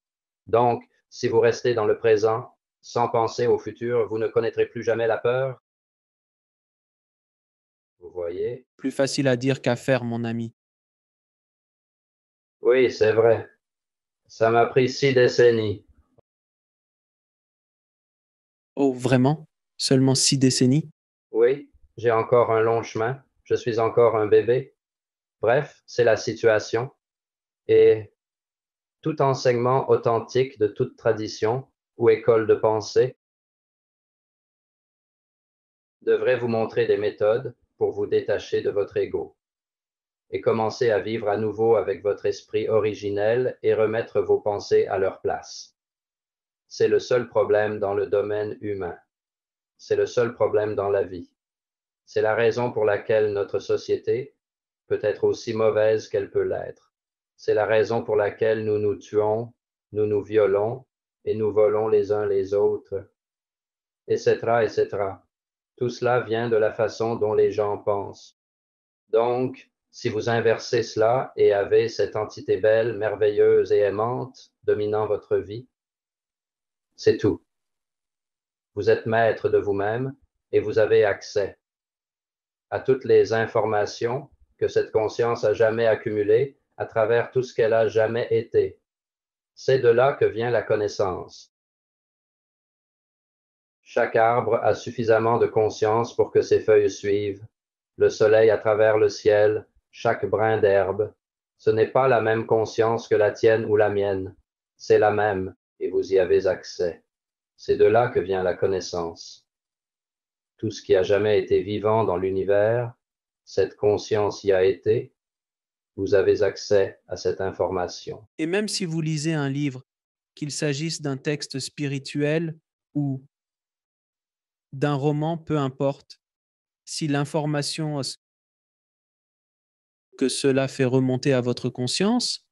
Donc, si vous restez dans le présent, sans penser au futur, vous ne connaîtrez plus jamais la peur. Vous voyez? Plus facile à dire qu'à faire, mon ami. Oui, c'est vrai. Ça m'a pris 6 décennies. Oh, vraiment? Seulement 6 décennies? Oui, j'ai encore un long chemin. Je suis encore un bébé. Bref, c'est la situation. Et tout enseignement authentique de toute tradition ou école de pensée devrait vous montrer des méthodes pour vous détacher de votre ego et commencer à vivre à nouveau avec votre esprit originel et remettre vos pensées à leur place. C'est le seul problème dans le domaine humain. C'est le seul problème dans la vie. C'est la raison pour laquelle notre société peut être aussi mauvaise qu'elle peut l'être. C'est la raison pour laquelle nous nous tuons, nous nous violons et nous volons les uns les autres, etc., etc. Tout cela vient de la façon dont les gens pensent. Donc, si vous inversez cela et avez cette entité belle, merveilleuse et aimante dominant votre vie, c'est tout. Vous êtes maître de vous-même et vous avez accès à toutes les informations que cette conscience a jamais accumulées à travers tout ce qu'elle a jamais été. C'est de là que vient la connaissance. Chaque arbre a suffisamment de conscience pour que ses feuilles suivent, le soleil à travers le ciel, chaque brin d'herbe. Ce n'est pas la même conscience que la tienne ou la mienne, c'est la même, et vous y avez accès. C'est de là que vient la connaissance. Tout ce qui a jamais été vivant dans l'univers, cette conscience y a été, vous avez accès à cette information. Et même si vous lisez un livre, qu'il s'agisse d'un texte spirituel ou d'un roman, peu importe, si l'information que cela fait remonter à votre conscience,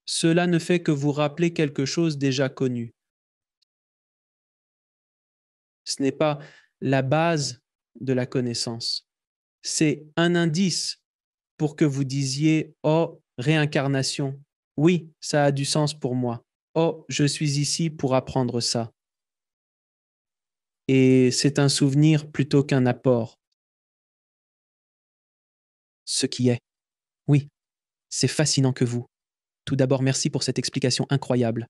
cela ne fait que vous rappeler quelque chose déjà connu. Ce n'est pas la base de la connaissance. C'est un indice pour que vous disiez « Oh, réincarnation, oui, ça a du sens pour moi. Oh, je suis ici pour apprendre ça. » Et c'est un souvenir plutôt qu'un apport. Ce qui est. Oui, c'est fascinant que vous. Tout d'abord, merci pour cette explication incroyable.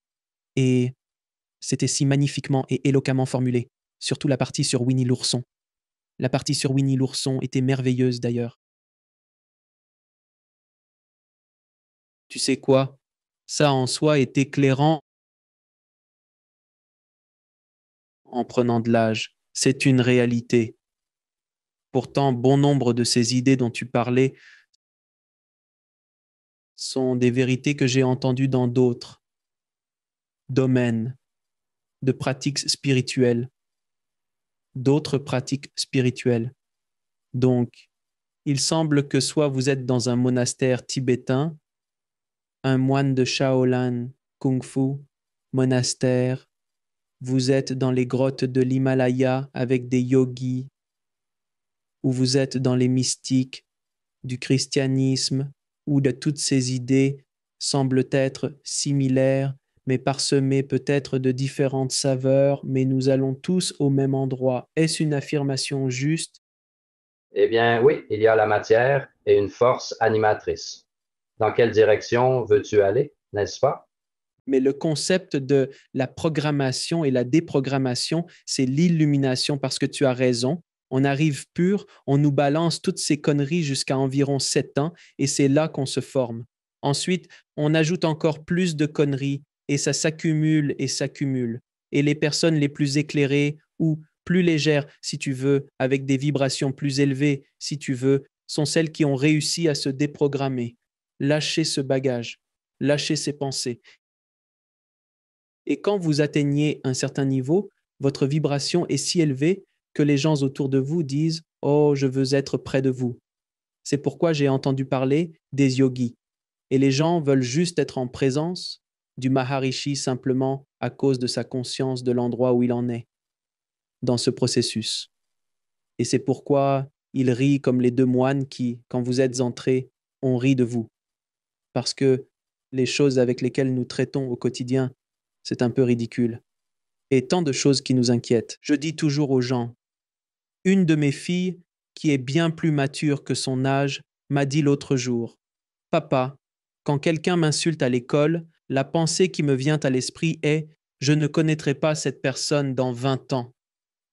Et c'était si magnifiquement et éloquemment formulé, surtout la partie sur Winnie l'ourson. La partie sur Winnie l'ourson était merveilleuse d'ailleurs. Tu sais quoi? Ça en soi est éclairant en prenant de l'âge. C'est une réalité. Pourtant, bon nombre de ces idées dont tu parlais sont des vérités que j'ai entendues dans d'autres domaines de pratiques spirituelles, d'autres pratiques spirituelles. Donc, il semble que soit vous êtes dans un monastère tibétain, un moine de Shaolin, Kung Fu, monastère, vous êtes dans les grottes de l'Himalaya avec des yogis, ou vous êtes dans les mystiques du christianisme, où de toutes ces idées semblent être similaires, mais parsemées peut-être de différentes saveurs, mais nous allons tous au même endroit. Est-ce une affirmation juste? Eh bien, oui, il y a la matière et une force animatrice. Dans quelle direction veux-tu aller, n'est-ce pas? Mais le concept de la programmation et la déprogrammation, c'est l'illumination parce que tu as raison. On arrive pur, on nous balance toutes ces conneries jusqu'à environ 7 ans et c'est là qu'on se forme. Ensuite, on ajoute encore plus de conneries et ça s'accumule et s'accumule. Et les personnes les plus éclairées ou plus légères, si tu veux, avec des vibrations plus élevées, si tu veux, sont celles qui ont réussi à se déprogrammer, lâcher ce bagage, lâcher ces pensées. Et quand vous atteignez un certain niveau, votre vibration est si élevée que les gens autour de vous disent Oh, je veux être près de vous. C'est pourquoi j'ai entendu parler des yogis. Et les gens veulent juste être en présence du Maharishi simplement à cause de sa conscience de l'endroit où il en est dans ce processus. Et c'est pourquoi il rit comme les deux moines qui, quand vous êtes entrés, ont ri de vous. Parce que les choses avec lesquelles nous traitons au quotidien, c'est un peu ridicule. Et tant de choses qui nous inquiètent. Je dis toujours aux gens, une de mes filles, qui est bien plus mature que son âge, m'a dit l'autre jour, Papa, quand quelqu'un m'insulte à l'école, la pensée qui me vient à l'esprit est Je ne connaîtrai pas cette personne dans 20 ans.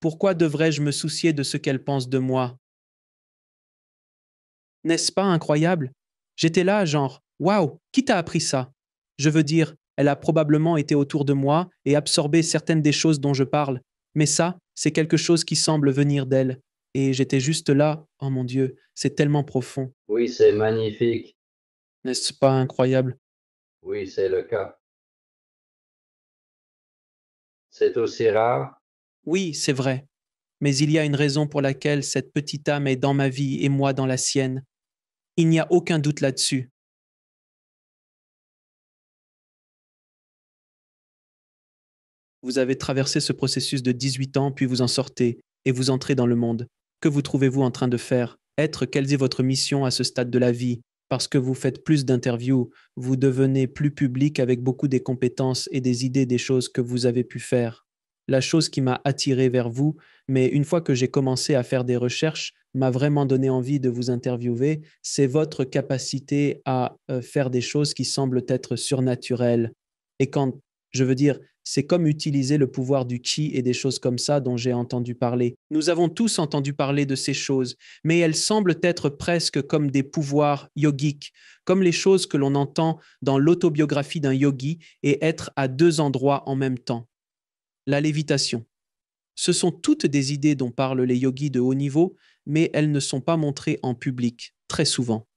Pourquoi devrais-je me soucier de ce qu'elle pense de moi? N'est-ce pas incroyable? J'étais là, genre, waouh, qui t'a appris ça? Je veux dire, elle a probablement été autour de moi et absorbé certaines des choses dont je parle, mais ça, c'est quelque chose qui semble venir d'elle. Et j'étais juste là, oh mon Dieu, c'est tellement profond. Oui, c'est magnifique. N'est-ce pas incroyable? Oui, c'est le cas. C'est aussi rare. Oui, c'est vrai, mais il y a une raison pour laquelle cette petite âme est dans ma vie et moi dans la sienne. Il n'y a aucun doute là-dessus. Vous avez traversé ce processus de 18 ans, puis vous en sortez et vous entrez dans le monde. Que vous trouvez-vous en train de faire? Être, quelle est votre mission à ce stade de la vie? Parce que vous faites plus d'interviews, vous devenez plus public avec beaucoup des compétences et des idées des choses que vous avez pu faire. La chose qui m'a attiré vers vous, mais une fois que j'ai commencé à faire des recherches, m'a vraiment donné envie de vous interviewer, c'est votre capacité à faire des choses qui semblent être surnaturelles. Et quand, je veux dire, c'est comme utiliser le pouvoir du chi et des choses comme ça dont j'ai entendu parler. Nous avons tous entendu parler de ces choses, mais elles semblent être presque comme des pouvoirs yogiques, comme les choses que l'on entend dans l'autobiographie d'un yogi et être à deux endroits en même temps. La lévitation. Ce sont toutes des idées dont parlent les yogis de haut niveau, mais elles ne sont pas montrées en public, très souvent.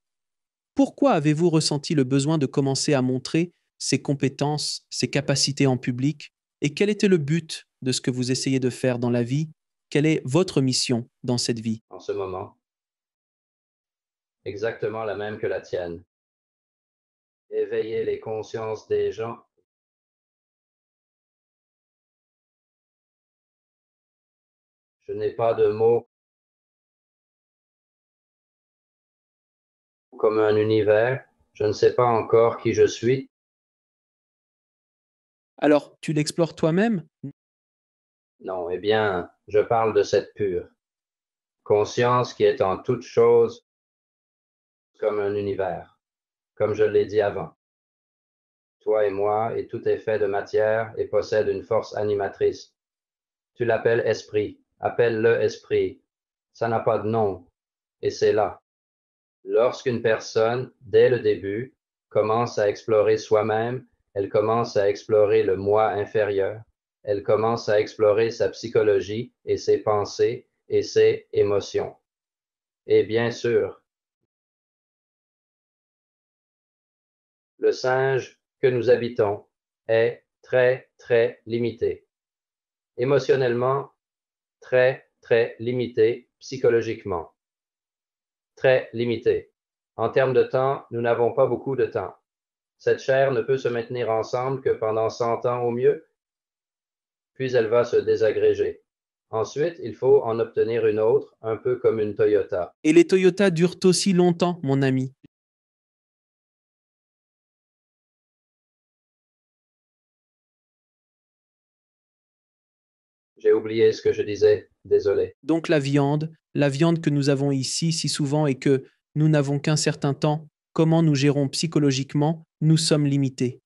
Pourquoi avez-vous ressenti le besoin de commencer à montrer ses compétences, ses capacités en public? Et quel était le but de ce que vous essayez de faire dans la vie? Quelle est votre mission dans cette vie? En ce moment, exactement la même que la tienne. Éveiller les consciences des gens. Je n'ai pas de mots comme un univers. Je ne sais pas encore qui je suis. Alors, tu l'explores toi-même? Non, eh bien, je parle de cette pure conscience qui est en toute chose comme un univers, comme je l'ai dit avant. Toi et moi, et tout est fait de matière et possède une force animatrice. Tu l'appelles esprit, appelle-le esprit. Ça n'a pas de nom, et c'est là. Lorsqu'une personne, dès le début, commence à explorer soi-même, elle commence à explorer le moi inférieur, elle commence à explorer sa psychologie et ses pensées et ses émotions. Et bien sûr, le singe que nous habitons est très, très limité. Émotionnellement, très, très limité. Psychologiquement, très limité. En termes de temps, nous n'avons pas beaucoup de temps. Cette chair ne peut se maintenir ensemble que pendant 100 ans au mieux, puis elle va se désagréger. Ensuite, il faut en obtenir une autre, un peu comme une Toyota. Et les Toyota durent aussi longtemps, mon ami. J'ai oublié ce que je disais, désolé. Donc la viande que nous avons ici si souvent et que nous n'avons qu'un certain temps, comment nous gérons psychologiquement, nous sommes limités.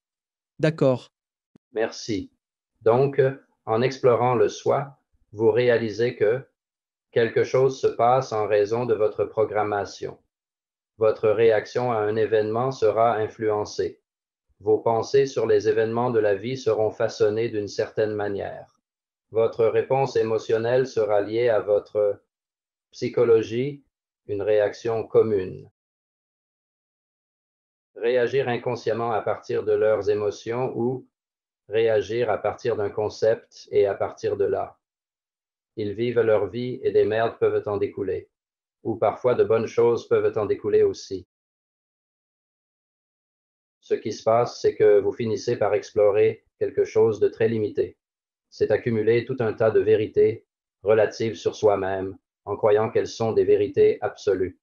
D'accord. Merci. Donc, en explorant le soi, vous réalisez que quelque chose se passe en raison de votre programmation. Votre réaction à un événement sera influencée. Vos pensées sur les événements de la vie seront façonnées d'une certaine manière. Votre réponse émotionnelle sera liée à votre psychologie, une réaction commune. Réagir inconsciemment à partir de leurs émotions ou réagir à partir d'un concept et à partir de là. Ils vivent leur vie et des merdes peuvent en découler. Ou parfois de bonnes choses peuvent en découler aussi. Ce qui se passe, c'est que vous finissez par explorer quelque chose de très limité. C'est accumuler tout un tas de vérités relatives sur soi-même, en croyant qu'elles sont des vérités absolues.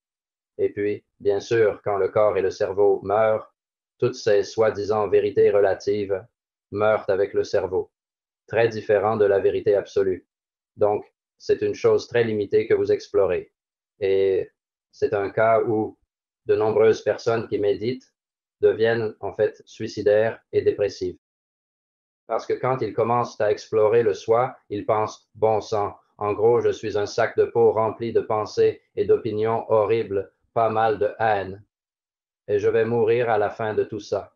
Et puis, bien sûr, quand le corps et le cerveau meurent, toutes ces soi-disant vérités relatives meurent avec le cerveau, très différent de la vérité absolue. Donc, c'est une chose très limitée que vous explorez. Et c'est un cas où de nombreuses personnes qui méditent deviennent en fait suicidaires et dépressives. Parce que quand ils commencent à explorer le soi, ils pensent, bon sang, en gros, je suis un sac de peau rempli de pensées et d'opinions horribles, pas mal de haine. Et je vais mourir à la fin de tout ça.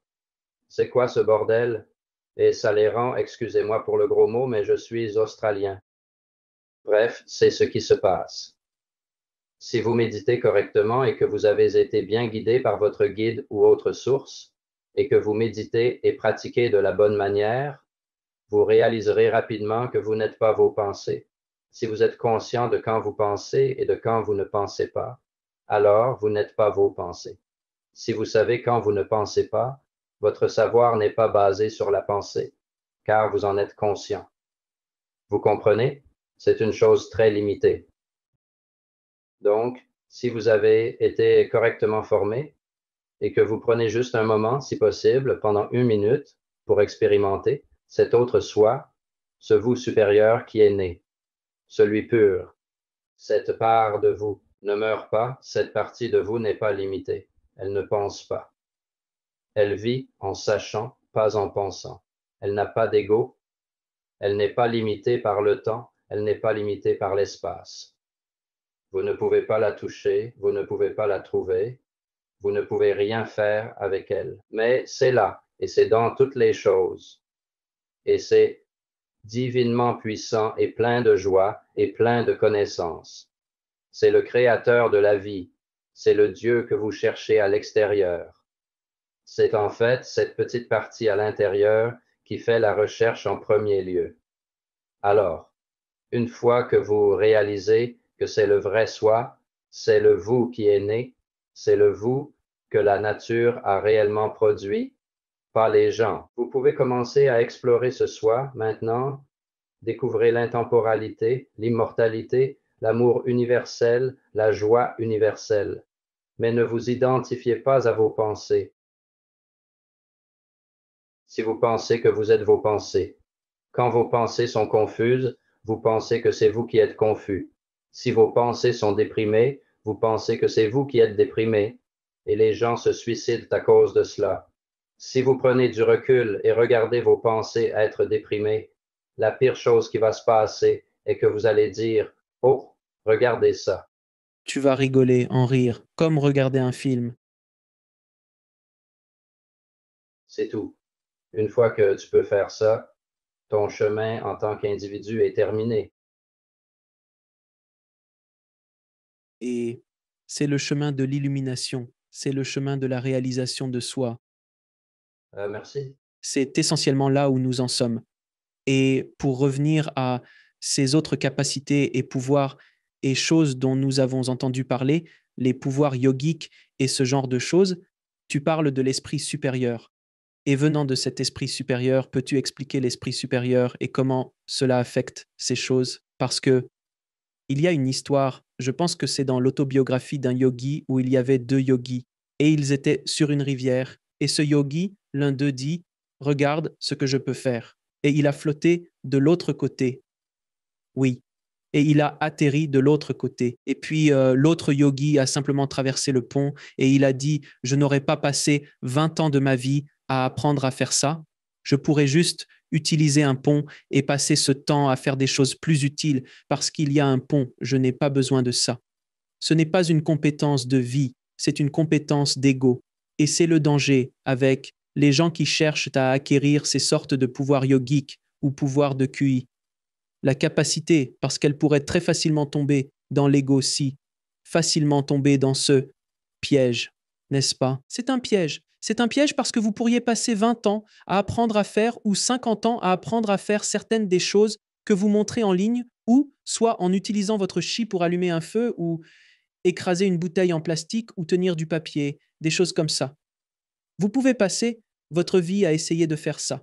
C'est quoi ce bordel? Et ça les rend, excusez-moi pour le gros mot, mais je suis australien. Bref, c'est ce qui se passe. Si vous méditez correctement et que vous avez été bien guidé par votre guide ou autre source, et que vous méditez et pratiquez de la bonne manière, vous réaliserez rapidement que vous n'êtes pas vos pensées. Si vous êtes conscient de quand vous pensez et de quand vous ne pensez pas, alors vous n'êtes pas vos pensées. Si vous savez quand vous ne pensez pas, votre savoir n'est pas basé sur la pensée, car vous en êtes conscient. Vous comprenez? C'est une chose très limitée. Donc, si vous avez été correctement formé et que vous prenez juste un moment, si possible, pendant 1 minute pour expérimenter cet autre soi, ce vous supérieur qui est né, celui pur, cette part de vous ne meurt pas, cette partie de vous n'est pas limitée, elle ne pense pas. Elle vit en sachant, pas en pensant. Elle n'a pas d'ego, elle n'est pas limitée par le temps, elle n'est pas limitée par l'espace. Vous ne pouvez pas la toucher, vous ne pouvez pas la trouver, vous ne pouvez rien faire avec elle. Mais c'est là, et c'est dans toutes les choses. Et c'est divinement puissant et plein de joie et plein de connaissances. C'est le créateur de la vie, c'est le Dieu que vous cherchez à l'extérieur. C'est en fait cette petite partie à l'intérieur qui fait la recherche en premier lieu. Alors, une fois que vous réalisez que c'est le vrai soi, c'est le vous qui est né, c'est le vous que la nature a réellement produit, pas les gens. Vous pouvez commencer à explorer ce soi maintenant, découvrez l'intemporalité, l'immortalité, l'amour universel, la joie universelle. Mais ne vous identifiez pas à vos pensées. Si vous pensez que vous êtes vos pensées, quand vos pensées sont confuses, vous pensez que c'est vous qui êtes confus. Si vos pensées sont déprimées, vous pensez que c'est vous qui êtes déprimé, et les gens se suicident à cause de cela. Si vous prenez du recul et regardez vos pensées être déprimées, la pire chose qui va se passer est que vous allez dire, oh, regardez ça. Tu vas rigoler, en rire, comme regarder un film. C'est tout. Une fois que tu peux faire ça, ton chemin en tant qu'individu est terminé. Et c'est le chemin de l'illumination, c'est le chemin de la réalisation de soi. Merci. C'est essentiellement là où nous en sommes. Et pour revenir à ces autres capacités et pouvoirs et choses dont nous avons entendu parler, les pouvoirs yogiques et ce genre de choses, tu parles de l'esprit supérieur. Et venant de cet esprit supérieur, peux-tu expliquer l'esprit supérieur et comment cela affecte ces choses? Parce que il y a une histoire, je pense que c'est dans l'autobiographie d'un yogi où il y avait deux yogis et ils étaient sur une rivière. Et ce yogi, l'un d'eux dit, regarde ce que je peux faire. Et il a flotté de l'autre côté. Oui. Et il a atterri de l'autre côté. Et puis l'autre yogi a simplement traversé le pont et il a dit, je n'aurais pas passé 20 ans de ma vie à apprendre à faire ça. Je pourrais juste utiliser un pont et passer ce temps à faire des choses plus utiles parce qu'il y a un pont. Je n'ai pas besoin de ça. Ce n'est pas une compétence de vie, c'est une compétence d'ego. Et c'est le danger avec les gens qui cherchent à acquérir ces sortes de pouvoirs yogiques ou pouvoirs de QI. La capacité, parce qu'elle pourrait très facilement tomber dans l'ego si, facilement tomber dans ce piège, n'est-ce pas? C'est un piège. C'est un piège parce que vous pourriez passer 20 ans à apprendre à faire ou 50 ans à apprendre à faire certaines des choses que vous montrez en ligne ou soit en utilisant votre chi pour allumer un feu ou écraser une bouteille en plastique ou tenir du papier, des choses comme ça. Vous pouvez passer votre vie à essayer de faire ça.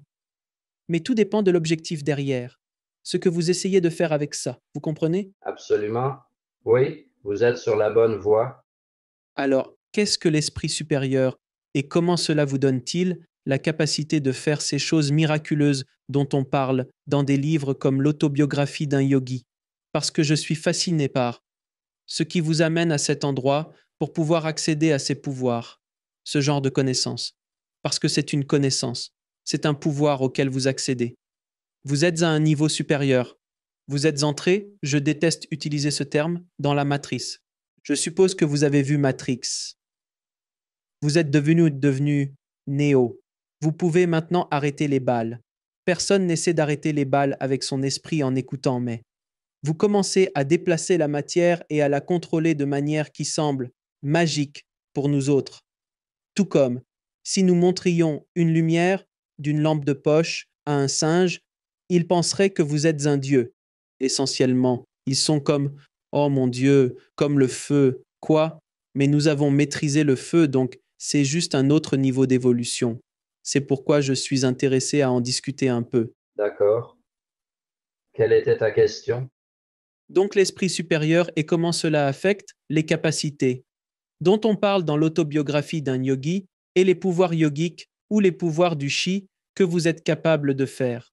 Mais tout dépend de l'objectif derrière, ce que vous essayez de faire avec ça. Vous comprenez? Absolument. Oui, vous êtes sur la bonne voie. Alors, qu'est-ce que l'esprit supérieur et comment cela vous donne-t-il la capacité de faire ces choses miraculeuses dont on parle dans des livres comme l'autobiographie d'un yogi? Parce que je suis fasciné par ce qui vous amène à cet endroit pour pouvoir accéder à ces pouvoirs, ce genre de connaissance. Parce que c'est une connaissance, c'est un pouvoir auquel vous accédez. Vous êtes à un niveau supérieur. Vous êtes entré, je déteste utiliser ce terme, dans la matrice. Je suppose que vous avez vu Matrix. Vous êtes devenu Néo. Vous pouvez maintenant arrêter les balles. Personne n'essaie d'arrêter les balles avec son esprit en écoutant, mais vous commencez à déplacer la matière et à la contrôler de manière qui semble magique pour nous autres. Tout comme si nous montrions une lumière d'une lampe de poche à un singe, il penserait que vous êtes un dieu. Essentiellement, ils sont comme oh mon Dieu, comme le feu. Quoi? Mais nous avons maîtrisé le feu, donc c'est juste un autre niveau d'évolution. C'est pourquoi je suis intéressé à en discuter un peu. D'accord. Quelle était ta question? Donc l'esprit supérieur et comment cela affecte les capacités dont on parle dans l'autobiographie d'un yogi et les pouvoirs yogiques ou les pouvoirs du chi que vous êtes capable de faire.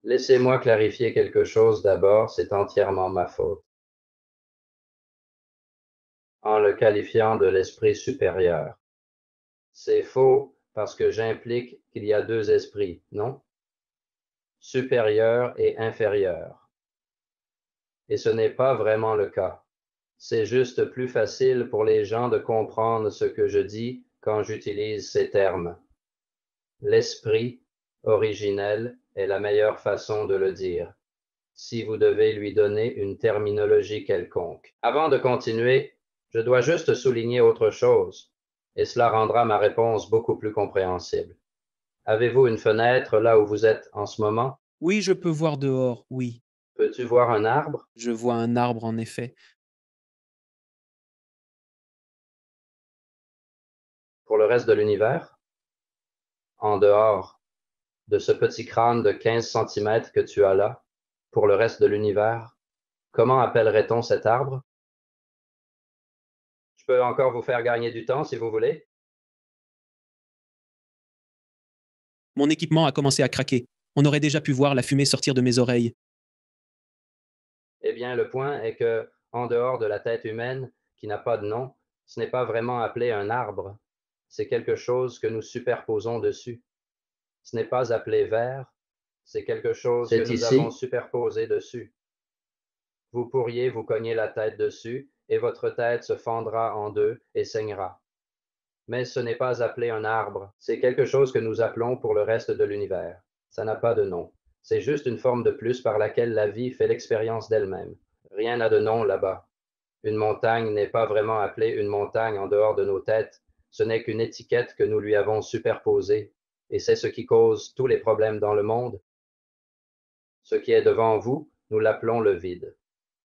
Laissez-moi clarifier quelque chose d'abord, c'est entièrement ma faute. En le qualifiant de l'esprit supérieur. C'est faux parce que j'implique qu'il y a deux esprits, non? Supérieur et inférieur. Et ce n'est pas vraiment le cas. C'est juste plus facile pour les gens de comprendre ce que je dis quand j'utilise ces termes. L'esprit originel est la meilleure façon de le dire, si vous devez lui donner une terminologie quelconque. Avant de continuer, je dois juste souligner autre chose, et cela rendra ma réponse beaucoup plus compréhensible. Avez-vous une fenêtre là où vous êtes en ce moment? Oui, je peux voir dehors, oui. Peux-tu voir un arbre? Je vois un arbre en effet. Pour le reste de l'univers? En dehors de ce petit crâne de 15 centimètres que tu as là, pour le reste de l'univers, comment appellerait-on cet arbre? Je peux encore vous faire gagner du temps si vous voulez. Mon équipement a commencé à craquer. On aurait déjà pu voir la fumée sortir de mes oreilles. Eh bien, le point est que, en dehors de la tête humaine, qui n'a pas de nom, ce n'est pas vraiment appelé un arbre. C'est quelque chose que nous superposons dessus. Ce n'est pas appelé verre, c'est quelque chose que nous avons superposé dessus. Vous pourriez vous cogner la tête dessus et votre tête se fendra en deux et saignera. Mais ce n'est pas appelé un arbre, c'est quelque chose que nous appelons pour le reste de l'univers. Ça n'a pas de nom. C'est juste une forme de plus par laquelle la vie fait l'expérience d'elle-même. Rien n'a de nom là-bas. Une montagne n'est pas vraiment appelée une montagne en dehors de nos têtes. Ce n'est qu'une étiquette que nous lui avons superposée. Et c'est ce qui cause tous les problèmes dans le monde. Ce qui est devant vous, nous l'appelons le vide.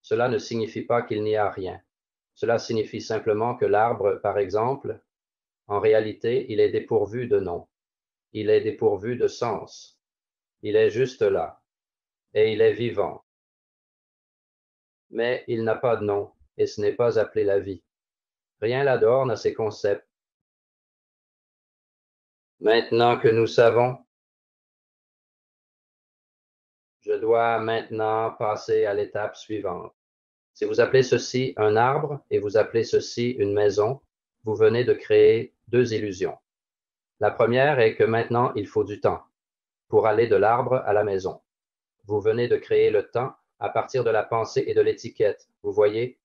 Cela ne signifie pas qu'il n'y a rien. Cela signifie simplement que l'arbre, par exemple, en réalité, il est dépourvu de nom. Il est dépourvu de sens. Il est juste là. Et il est vivant. Mais il n'a pas de nom, et ce n'est pas appelé la vie. Rien là-dehors n'a ces concepts. Maintenant que nous savons, Je dois maintenant passer à l'étape suivante. Si vous appelez ceci un arbre et vous appelez ceci une maison, vous venez de créer deux illusions. La première est que maintenant il faut du temps pour aller de l'arbre à la maison. Vous venez de créer le temps à partir de la pensée et de l'étiquette. Vous voyez,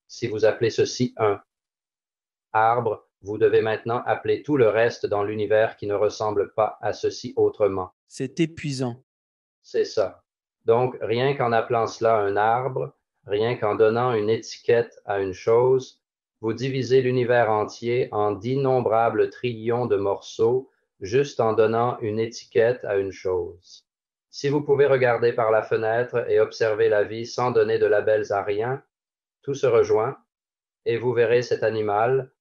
si vous appelez ceci un arbre, vous devez maintenant appeler tout le reste dans l'univers qui ne ressemble pas à ceci autrement. C'est épuisant. C'est ça. Donc, rien qu'en appelant cela un arbre, rien qu'en donnant une étiquette à une chose, vous divisez l'univers entier en d'innombrables trillions de morceaux juste en donnant une étiquette à une chose. Si vous pouvez regarder par la fenêtre et observer la vie sans donner de labels à rien, tout se rejoint et vous verrez cet animal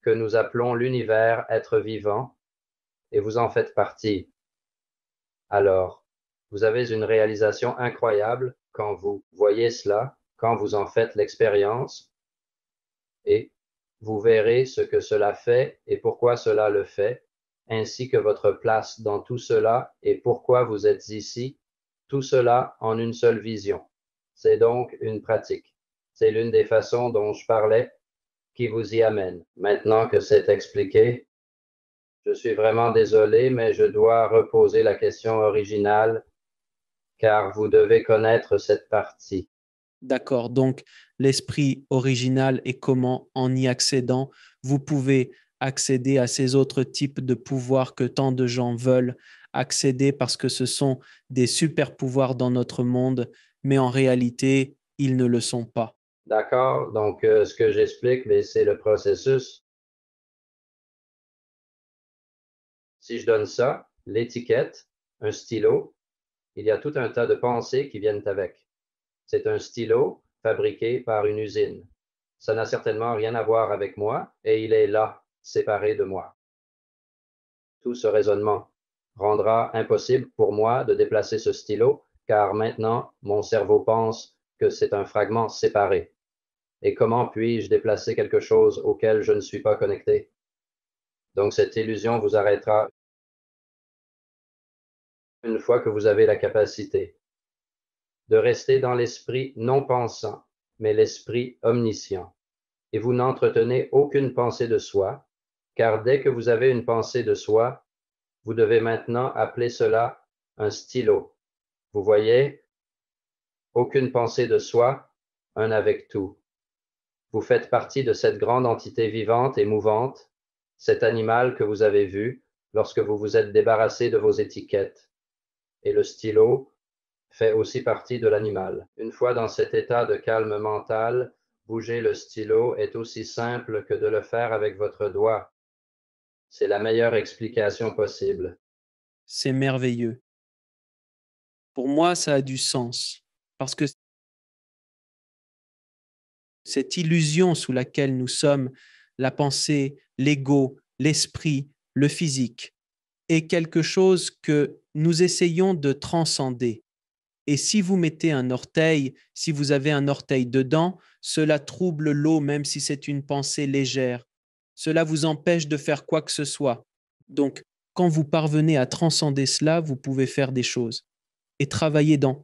que nous appelons l'univers être vivant et vous en faites partie. Alors, vous avez une réalisation incroyable quand vous voyez cela, quand vous en faites l'expérience et vous verrez ce que cela fait et pourquoi cela le fait, ainsi que votre place dans tout cela et pourquoi vous êtes ici, tout cela en une seule vision. C'est donc une pratique. C'est l'une des façons dont je parlais qui vous y amène. Maintenant que c'est expliqué, je suis vraiment désolé, mais je dois reposer la question originale car vous devez connaître cette partie. D'accord. Donc, l'esprit original et comment, en y accédant, vous pouvez accéder à ces autres types de pouvoirs que tant de gens veulent accéder parce que ce sont des super pouvoirs dans notre monde, mais en réalité, ils ne le sont pas. D'accord? Donc, ce que j'explique, c'est le processus. Si je donne ça, l'étiquette, un stylo, il y a tout un tas de pensées qui viennent avec. C'est un stylo fabriqué par une usine. Ça n'a certainement rien à voir avec moi et il est là, séparé de moi. Tout ce raisonnement rendra impossible pour moi de déplacer ce stylo car maintenant mon cerveau pense que c'est un fragment séparé. Et comment puis-je déplacer quelque chose auquel je ne suis pas connecté? Donc cette illusion vous arrêtera une fois que vous avez la capacité de rester dans l'esprit non pensant, mais l'esprit omniscient. Et vous n'entretenez aucune pensée de soi, car dès que vous avez une pensée de soi, vous devez maintenant appeler cela un stylo. Vous voyez, aucune pensée de soi, un avec tout. Vous faites partie de cette grande entité vivante et mouvante, cet animal que vous avez vu lorsque vous vous êtes débarrassé de vos étiquettes. Et le stylo fait aussi partie de l'animal. Une fois dans cet état de calme mental, bouger le stylo est aussi simple que de le faire avec votre doigt. C'est la meilleure explication possible. C'est merveilleux. Pour moi, ça a du sens parce que cette illusion sous laquelle nous sommes, la pensée, l'ego, l'esprit, le physique, est quelque chose que nous essayons de transcender. Et si vous mettez un orteil, si vous avez un orteil dedans, cela trouble l'eau même si c'est une pensée légère. Cela vous empêche de faire quoi que ce soit. Donc, quand vous parvenez à transcender cela, vous pouvez faire des choses et travailler dans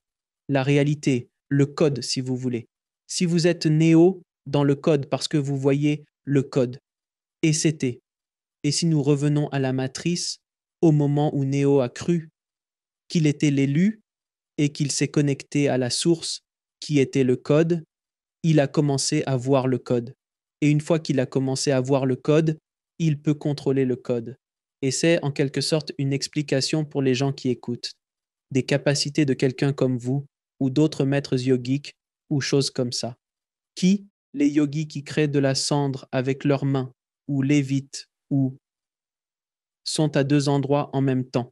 la réalité, le code si vous voulez. Si vous êtes néo dans le code parce que vous voyez le code, et c'était. Et si nous revenons à la matrice, au moment où Néo a cru qu'il était l'élu et qu'il s'est connecté à la source qui était le code, il a commencé à voir le code. Et une fois qu'il a commencé à voir le code, il peut contrôler le code. Et c'est en quelque sorte une explication pour les gens qui écoutent des capacités de quelqu'un comme vous ou d'autres maîtres yogiques ou choses comme ça. Qui, les yogis qui créent de la cendre avec leurs mains ou lévitent ou sont à deux endroits en même temps.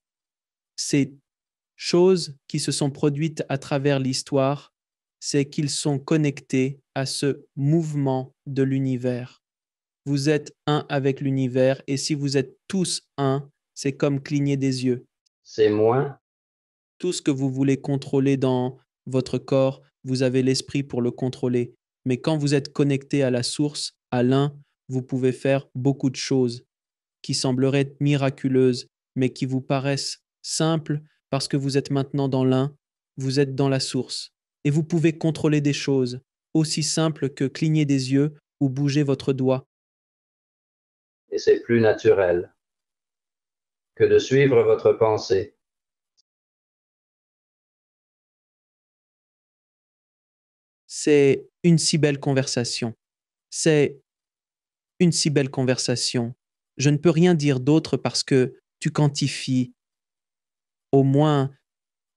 Ces choses qui se sont produites à travers l'histoire, c'est qu'ils sont connectés à ce mouvement de l'univers. Vous êtes un avec l'univers et si vous êtes tous un, c'est comme cligner des yeux. C'est moi. Tout ce que vous voulez contrôler dans votre corps, vous avez l'esprit pour le contrôler. Mais quand vous êtes connecté à la source, à l'un, vous pouvez faire beaucoup de choses qui sembleraient miraculeuses, mais qui vous paraissent simples parce que vous êtes maintenant dans l'un, vous êtes dans la source et vous pouvez contrôler des choses aussi simples que cligner des yeux ou bouger votre doigt. Et c'est plus naturel que de suivre votre pensée. C'est une si belle conversation. C'est une si belle conversation. Je ne peux rien dire d'autre parce que tu quantifies, au moins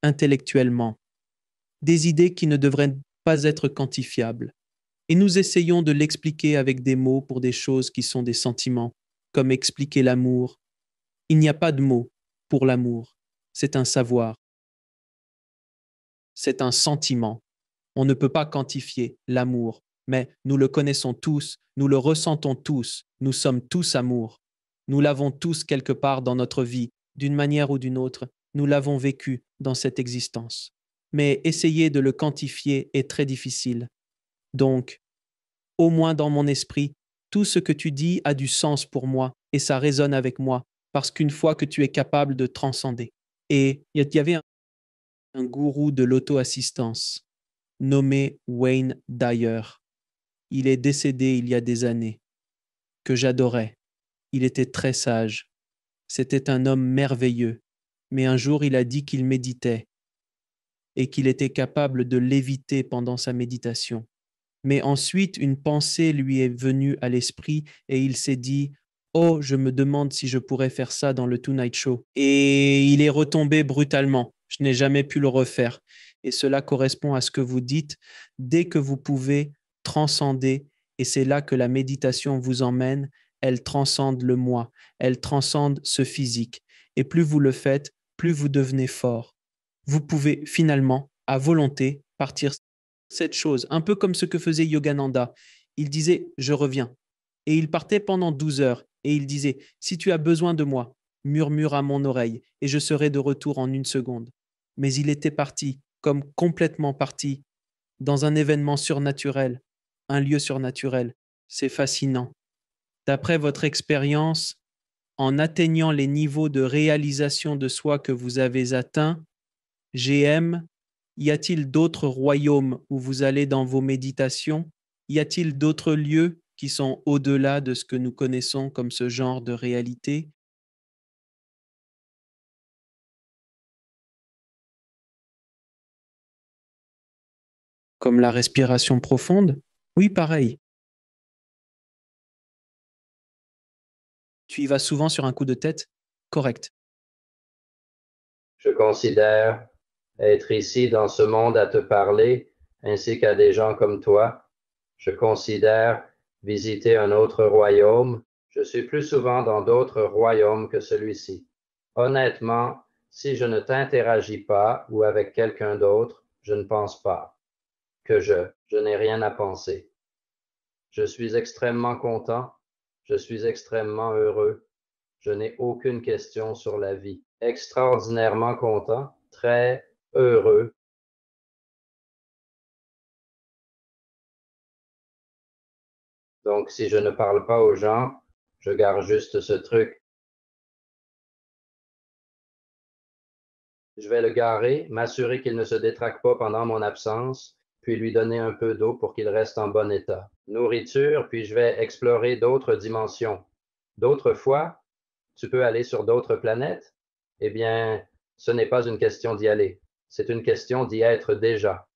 intellectuellement, des idées qui ne devraient pas être quantifiables. Et nous essayons de l'expliquer avec des mots pour des choses qui sont des sentiments, comme expliquer l'amour. Il n'y a pas de mots pour l'amour. C'est un savoir. C'est un sentiment. On ne peut pas quantifier l'amour, mais nous le connaissons tous, nous le ressentons tous, nous sommes tous amour. Nous l'avons tous quelque part dans notre vie, d'une manière ou d'une autre, nous l'avons vécu dans cette existence. Mais essayer de le quantifier est très difficile. Donc, au moins dans mon esprit, tout ce que tu dis a du sens pour moi et ça résonne avec moi, parce qu'une fois que tu es capable de transcender. Et il y avait un gourou de l'auto-assistance nommé Wayne Dyer. Il est décédé il y a des années, que j'adorais. Il était très sage. C'était un homme merveilleux. Mais un jour, il a dit qu'il méditait et qu'il était capable de léviter pendant sa méditation. Mais ensuite, une pensée lui est venue à l'esprit et il s'est dit « Oh, je me demande si je pourrais faire ça dans le Tonight Show. » Et il est retombé brutalement. Je n'ai jamais pu le refaire. Et cela correspond à ce que vous dites. Dès que vous pouvez transcender, et c'est là que la méditation vous emmène, elle transcende le moi, elle transcende ce physique. Et plus vous le faites, plus vous devenez fort. Vous pouvez finalement, à volonté, partir cette chose, un peu comme ce que faisait Yogananda. Il disait « je reviens ». Et il partait pendant 12 heures et il disait « si tu as besoin de moi, murmure à mon oreille et je serai de retour en 1 seconde ». Mais il était parti, comme complètement parti, dans un événement surnaturel, un lieu surnaturel. C'est fascinant. D'après votre expérience, en atteignant les niveaux de réalisation de soi que vous avez atteints, GM, y a-t-il d'autres royaumes où vous allez dans vos méditations? Y a-t-il d'autres lieux qui sont au-delà de ce que nous connaissons comme ce genre de réalité? Comme la respiration profonde? Oui, pareil. Tu y vas souvent sur un coup de tête? Correct. Je considère être ici dans ce monde à te parler, ainsi qu'à des gens comme toi. Je considère visiter un autre royaume. Je suis plus souvent dans d'autres royaumes que celui-ci. Honnêtement, si je ne t'interagis pas ou avec quelqu'un d'autre, je ne pense pas que je n'ai rien à penser. Je suis extrêmement content, je suis extrêmement heureux, je n'ai aucune question sur la vie. Extraordinairement content, très heureux. Donc, si je ne parle pas aux gens, je garde juste ce truc. Je vais le garer, m'assurer qu'il ne se détraque pas pendant mon absence, puis lui donner un peu d'eau pour qu'il reste en bon état. Nourriture, puis je vais explorer d'autres dimensions. D'autres fois, tu peux aller sur d'autres planètes? Eh bien, ce n'est pas une question d'y aller, c'est une question d'y être déjà.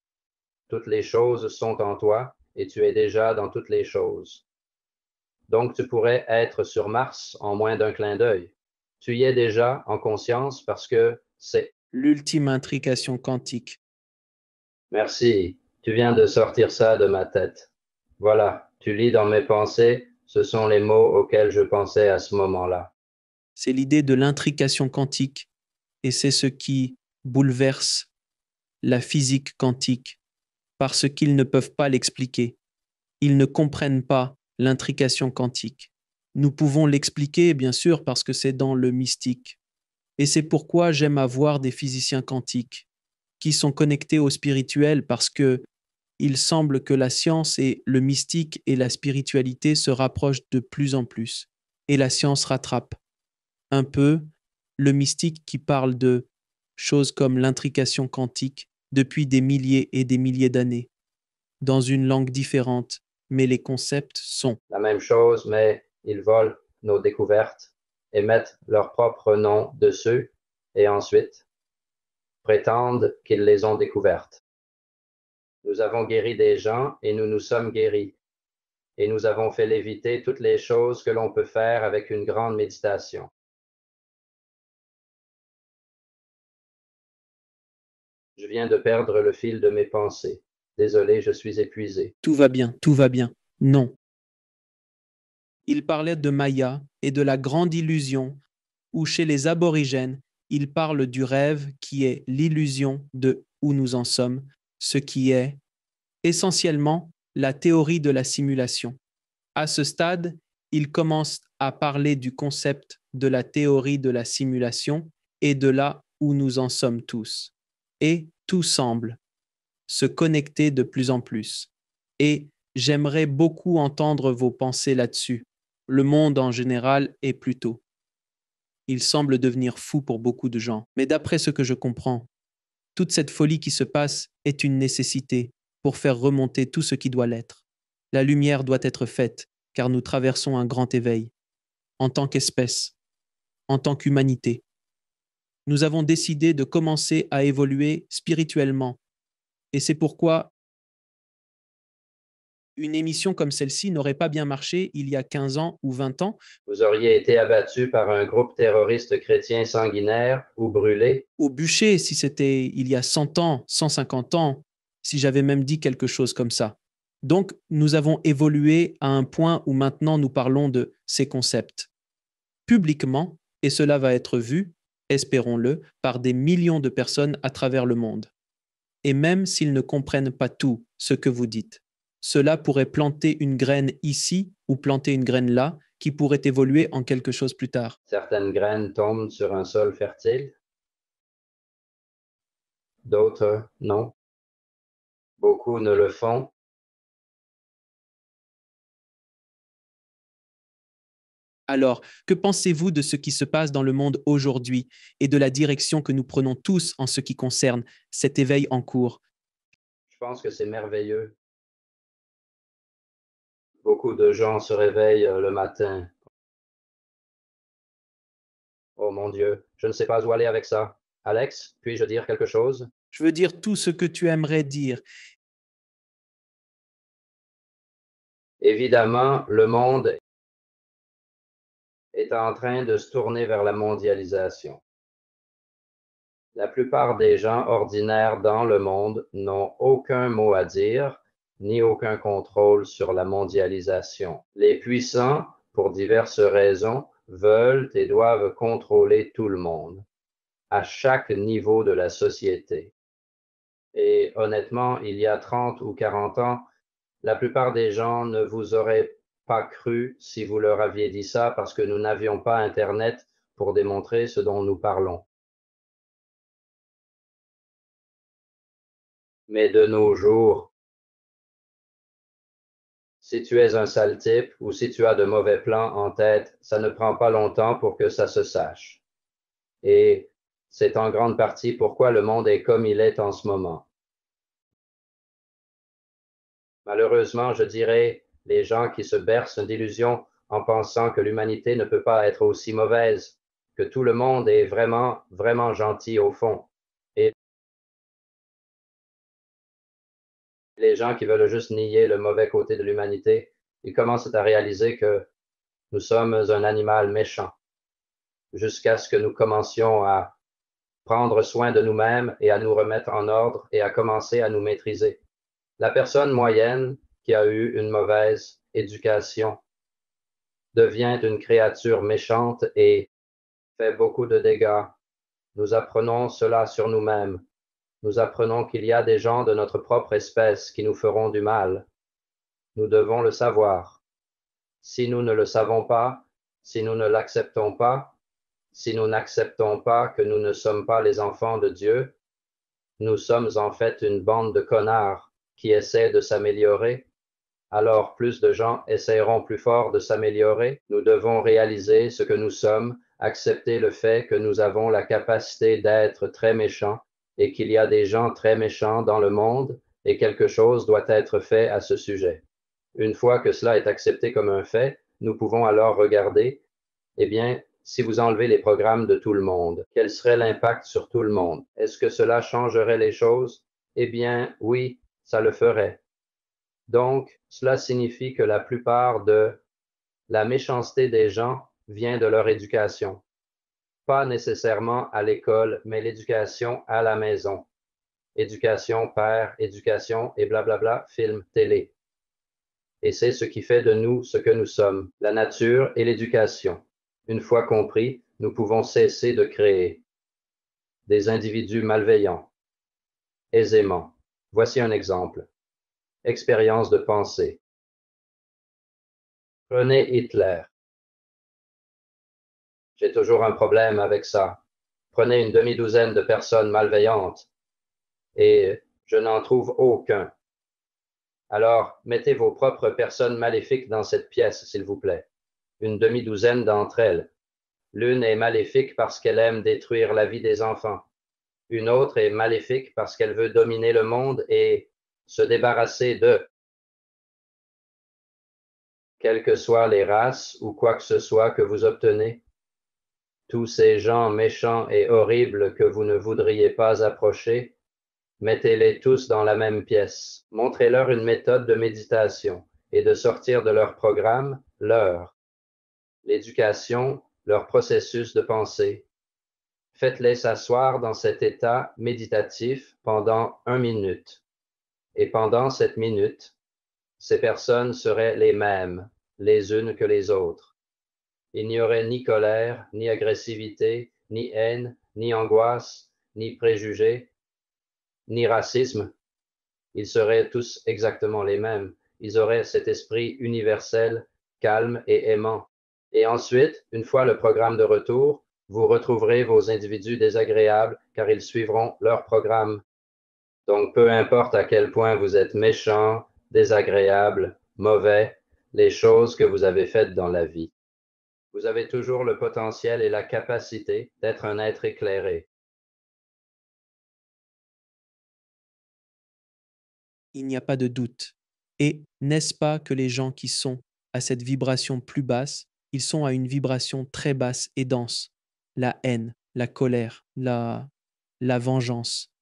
Toutes les choses sont en toi et tu es déjà dans toutes les choses. Donc, tu pourrais être sur Mars en moins d'un clin d'œil. Tu y es déjà en conscience parce que c'est. L'ultime intrication quantique. Merci, tu viens de sortir ça de ma tête. Voilà, tu lis dans mes pensées, ce sont les mots auxquels je pensais à ce moment-là. C'est l'idée de l'intrication quantique et c'est ce qui bouleverse la physique quantique parce qu'ils ne peuvent pas l'expliquer. Ils ne comprennent pas l'intrication quantique. Nous pouvons l'expliquer, bien sûr, parce que c'est dans le mystique. Et c'est pourquoi j'aime avoir des physiciens quantiques qui sont connectés au spirituel parce que il semble que la science et le mystique et la spiritualité se rapprochent de plus en plus. Et la science rattrape un peu le mystique qui parle de choses comme l'intrication quantique depuis des milliers et des milliers d'années, dans une langue différente, mais les concepts sont la même chose, mais ils volent nos découvertes et mettent leur propre nom dessus et ensuite prétendent qu'ils les ont découvertes. Nous avons guéri des gens et nous nous sommes guéris. Et nous avons fait léviter toutes les choses que l'on peut faire avec une grande méditation. Je viens de perdre le fil de mes pensées. Désolé, je suis épuisé. tout va bien, tout va bien. Non. Il parlait de Maya et de la grande illusion, où chez les aborigènes, il parle du rêve qui est l'illusion de où nous en sommes, ce qui est essentiellement la théorie de la simulation. À ce stade, il commence à parler du concept de la théorie de la simulation et de là où nous en sommes tous. Et tout semble se connecter de plus en plus. Et j'aimerais beaucoup entendre vos pensées là-dessus. Le monde en général est plutôt. Il semble devenir fou pour beaucoup de gens. Mais d'après ce que je comprends, toute cette folie qui se passe est une nécessité pour faire remonter tout ce qui doit l'être. La lumière doit être faite, car nous traversons un grand éveil. En tant qu'espèce, en tant qu'humanité, nous avons décidé de commencer à évoluer spirituellement. Et c'est pourquoi une émission comme celle-ci n'aurait pas bien marché il y a 15 ans ou 20 ans. Vous auriez été abattu par un groupe terroriste chrétien sanguinaire ou brûlé. Au bûcher, si c'était il y a 100 ans, 150 ans, si j'avais même dit quelque chose comme ça. Donc, nous avons évolué à un point où maintenant nous parlons de ces concepts publiquement, et cela va être vu, espérons-le, par des millions de personnes à travers le monde. Et même s'ils ne comprennent pas tout ce que vous dites, cela pourrait planter une graine ici ou planter une graine là qui pourrait évoluer en quelque chose plus tard. Certaines graines tombent sur un sol fertile, d'autres non. Beaucoup ne le font. Alors, que pensez-vous de ce qui se passe dans le monde aujourd'hui et de la direction que nous prenons tous en ce qui concerne cet éveil en cours? Je pense que c'est merveilleux. Beaucoup de gens se réveillent le matin. Oh mon Dieu, je ne sais pas où aller avec ça. Alex, puis-je dire quelque chose? Je veux dire tout ce que tu aimerais dire. Évidemment, le monde est en train de se tourner vers la mondialisation. La plupart des gens ordinaires dans le monde n'ont aucun mot à dire, ni aucun contrôle sur la mondialisation. Les puissants, pour diverses raisons, veulent et doivent contrôler tout le monde, à chaque niveau de la société. Et honnêtement, il y a 30 ou 40 ans, la plupart des gens ne vous auraient pas cru si vous leur aviez dit ça parce que nous n'avions pas Internet pour démontrer ce dont nous parlons. Mais de nos jours, si tu es un sale type ou si tu as de mauvais plans en tête, ça ne prend pas longtemps pour que ça se sache. Et c'est en grande partie pourquoi le monde est comme il est en ce moment. Malheureusement, je dirais, les gens qui se bercent d'illusions en pensant que l'humanité ne peut pas être aussi mauvaise, que tout le monde est vraiment, vraiment gentil au fond. Et les gens qui veulent juste nier le mauvais côté de l'humanité, ils commencent à réaliser que nous sommes un animal méchant, jusqu'à ce que nous commencions à prendre soin de nous-mêmes et à nous remettre en ordre et à commencer à nous maîtriser. La personne moyenne qui a eu une mauvaise éducation devient une créature méchante et fait beaucoup de dégâts. Nous apprenons cela sur nous-mêmes. Nous apprenons qu'il y a des gens de notre propre espèce qui nous feront du mal. Nous devons le savoir. Si nous ne le savons pas, si nous ne l'acceptons pas, si nous n'acceptons pas que nous ne sommes pas les enfants de Dieu, nous sommes en fait une bande de connards qui essaient de s'améliorer. Alors plus de gens essaieront plus fort de s'améliorer. Nous devons réaliser ce que nous sommes, accepter le fait que nous avons la capacité d'être très méchants et qu'il y a des gens très méchants dans le monde et quelque chose doit être fait à ce sujet. Une fois que cela est accepté comme un fait, nous pouvons alors regarder, eh bien, si vous enlevez les programmes de tout le monde, quel serait l'impact sur tout le monde? Est-ce que cela changerait les choses? Eh bien, oui, ça le ferait. Donc, cela signifie que la plupart de la méchanceté des gens vient de leur éducation. Pas nécessairement à l'école, mais l'éducation à la maison. Éducation, père, éducation et blablabla, film, télé. Et c'est ce qui fait de nous ce que nous sommes, la nature et l'éducation. Une fois compris, nous pouvons cesser de créer des individus malveillants, aisément. Voici un exemple. Expérience de pensée. Prenez Hitler. J'ai toujours un problème avec ça. Prenez une demi-douzaine de personnes malveillantes et je n'en trouve aucun. Alors, mettez vos propres personnes maléfiques dans cette pièce, s'il vous plaît. Une demi-douzaine d'entre elles. L'une est maléfique parce qu'elle aime détruire la vie des enfants. Une autre est maléfique parce qu'elle veut dominer le monde et se débarrasser de, quelles que soient les races ou quoi que ce soit que vous obtenez. Tous ces gens méchants et horribles que vous ne voudriez pas approcher, mettez-les tous dans la même pièce. Montrez-leur une méthode de méditation et de sortir de leur programme, l'éducation, leur processus de pensée. Faites-les s'asseoir dans cet état méditatif pendant 1 minute. Et pendant cette minute, ces personnes seraient les mêmes, les unes que les autres. Il n'y aurait ni colère, ni agressivité, ni haine, ni angoisse, ni préjugés, ni racisme. Ils seraient tous exactement les mêmes. Ils auraient cet esprit universel, calme et aimant. Et ensuite, une fois le programme de retour, vous retrouverez vos individus désagréables car ils suivront leur programme. Donc, peu importe à quel point vous êtes méchant, désagréable, mauvais, les choses que vous avez faites dans la vie. Vous avez toujours le potentiel et la capacité d'être un être éclairé. Il n'y a pas de doute. Et n'est-ce pas que les gens qui sont à cette vibration plus basse, ils sont à une vibration très basse et dense. La haine, la colère, la vengeance.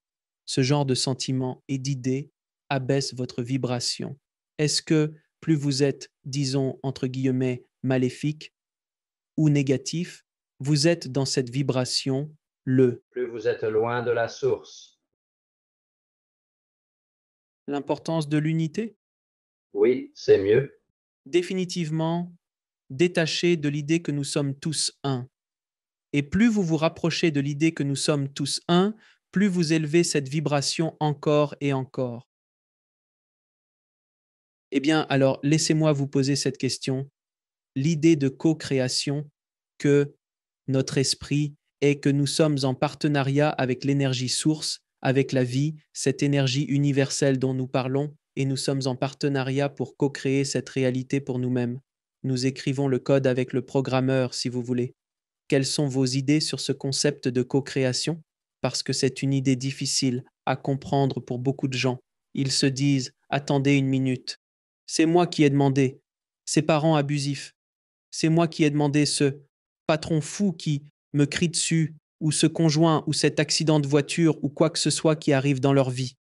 Ce genre de sentiments et d'idées abaissent votre vibration. Est-ce que plus vous êtes, disons, entre guillemets, maléfique ou négatif, vous êtes dans cette vibration Plus vous êtes loin de la source. L'importance de l'unité? Oui, c'est mieux. Définitivement, détaché de l'idée que nous sommes tous un. Et plus vous vous rapprochez de l'idée que nous sommes tous un, plus vous élevez cette vibration encore et encore. Eh bien, alors, laissez-moi vous poser cette question. L'idée de co-création que notre esprit est que nous sommes en partenariat avec l'énergie source, avec la vie, cette énergie universelle dont nous parlons, et nous sommes en partenariat pour co-créer cette réalité pour nous-mêmes. Nous écrivons le code avec le programmeur, si vous voulez. Quelles sont vos idées sur ce concept de co-création? Parce que c'est une idée difficile à comprendre pour beaucoup de gens. Ils se disent, attendez une minute. C'est moi qui ai demandé. Ces parents abusifs. C'est moi qui ai demandé ce patron fou qui me crie dessus, ou ce conjoint, ou cet accident de voiture, ou quoi que ce soit qui arrive dans leur vie.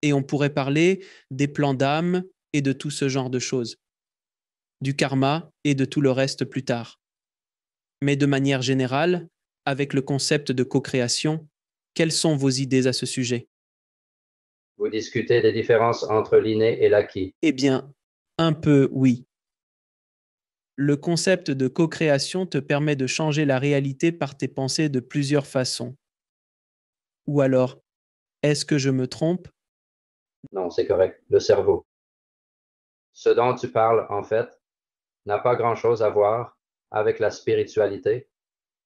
Et on pourrait parler des plans d'âme et de tout ce genre de choses, du karma et de tout le reste plus tard. Mais de manière générale, avec le concept de co-création, quelles sont vos idées à ce sujet? Vous discutez des différences entre l'inné et l'acquis. Eh bien, un peu oui. Le concept de co-création te permet de changer la réalité par tes pensées de plusieurs façons. Ou alors, est-ce que je me trompe? Non, c'est correct. Le cerveau. Ce dont tu parles, en fait, n'a pas grand-chose à voir avec la spiritualité.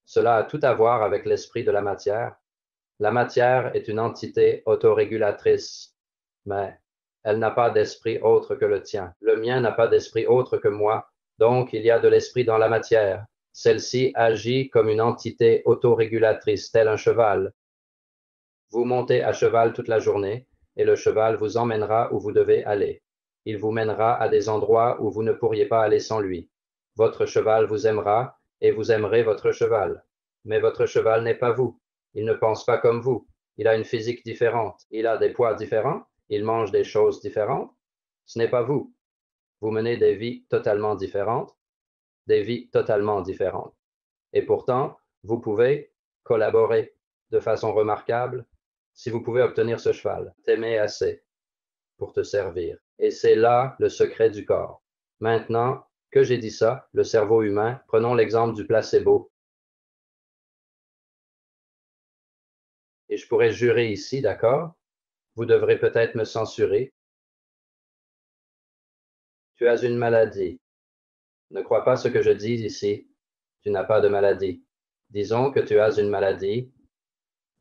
Cela a tout à voir avec l'esprit de la matière. La matière est une entité autorégulatrice, mais elle n'a pas d'esprit autre que le tien. Le mien n'a pas d'esprit autre que moi, donc il y a de l'esprit dans la matière. Celle-ci agit comme une entité autorégulatrice, tel un cheval. Vous montez à cheval toute la journée, et le cheval vous emmènera où vous devez aller. Il vous mènera à des endroits où vous ne pourriez pas aller sans lui. Votre cheval vous aimera, et vous aimerez votre cheval. Mais votre cheval n'est pas vous. Il ne pense pas comme vous. Il a une physique différente. Il a des poids différents. Il mange des choses différentes. Ce n'est pas vous. Vous menez des vies totalement différentes, des vies totalement différentes. Et pourtant, vous pouvez collaborer de façon remarquable si vous pouvez obtenir ce cheval. T'aimer assez pour te servir. Et c'est là le secret du corps. Maintenant que j'ai dit ça, le cerveau humain, prenons l'exemple du placebo. Et je pourrais jurer ici, d'accord? Vous devrez peut-être me censurer. Tu as une maladie. Ne crois pas ce que je dis ici. Tu n'as pas de maladie. Disons que tu as une maladie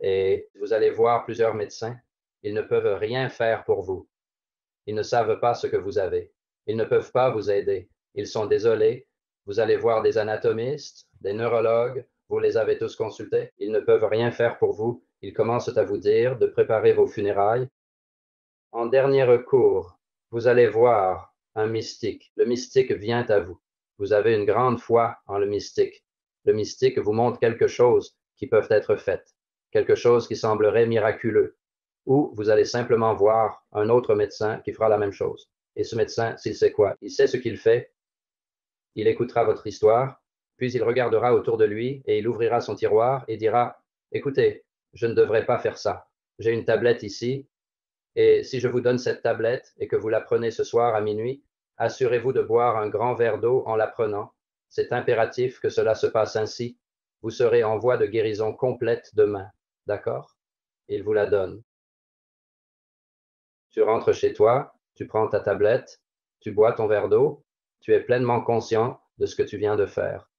et vous allez voir plusieurs médecins. Ils ne peuvent rien faire pour vous. Ils ne savent pas ce que vous avez. Ils ne peuvent pas vous aider. Ils sont désolés. Vous allez voir des anatomistes, des neurologues. Vous les avez tous consultés. Ils ne peuvent rien faire pour vous. Ils commencent à vous dire de préparer vos funérailles. En dernier recours, vous allez voir un mystique. Le mystique vient à vous. Vous avez une grande foi en le mystique. Le mystique vous montre quelque chose qui peut être fait, quelque chose qui semblerait miraculeux. Ou vous allez simplement voir un autre médecin qui fera la même chose. Et ce médecin, s'il sait quoi? Il sait ce qu'il fait, il écoutera votre histoire, puis il regardera autour de lui et il ouvrira son tiroir et dira, écoutez, je ne devrais pas faire ça. J'ai une tablette ici, et si je vous donne cette tablette et que vous la prenez ce soir à minuit, assurez-vous de boire un grand verre d'eau en la prenant. C'est impératif que cela se passe ainsi. Vous serez en voie de guérison complète demain. D'accord? Il vous la donne. Tu rentres chez toi, tu prends ta tablette, tu bois ton verre d'eau, tu es pleinement conscient de ce que tu viens de faire.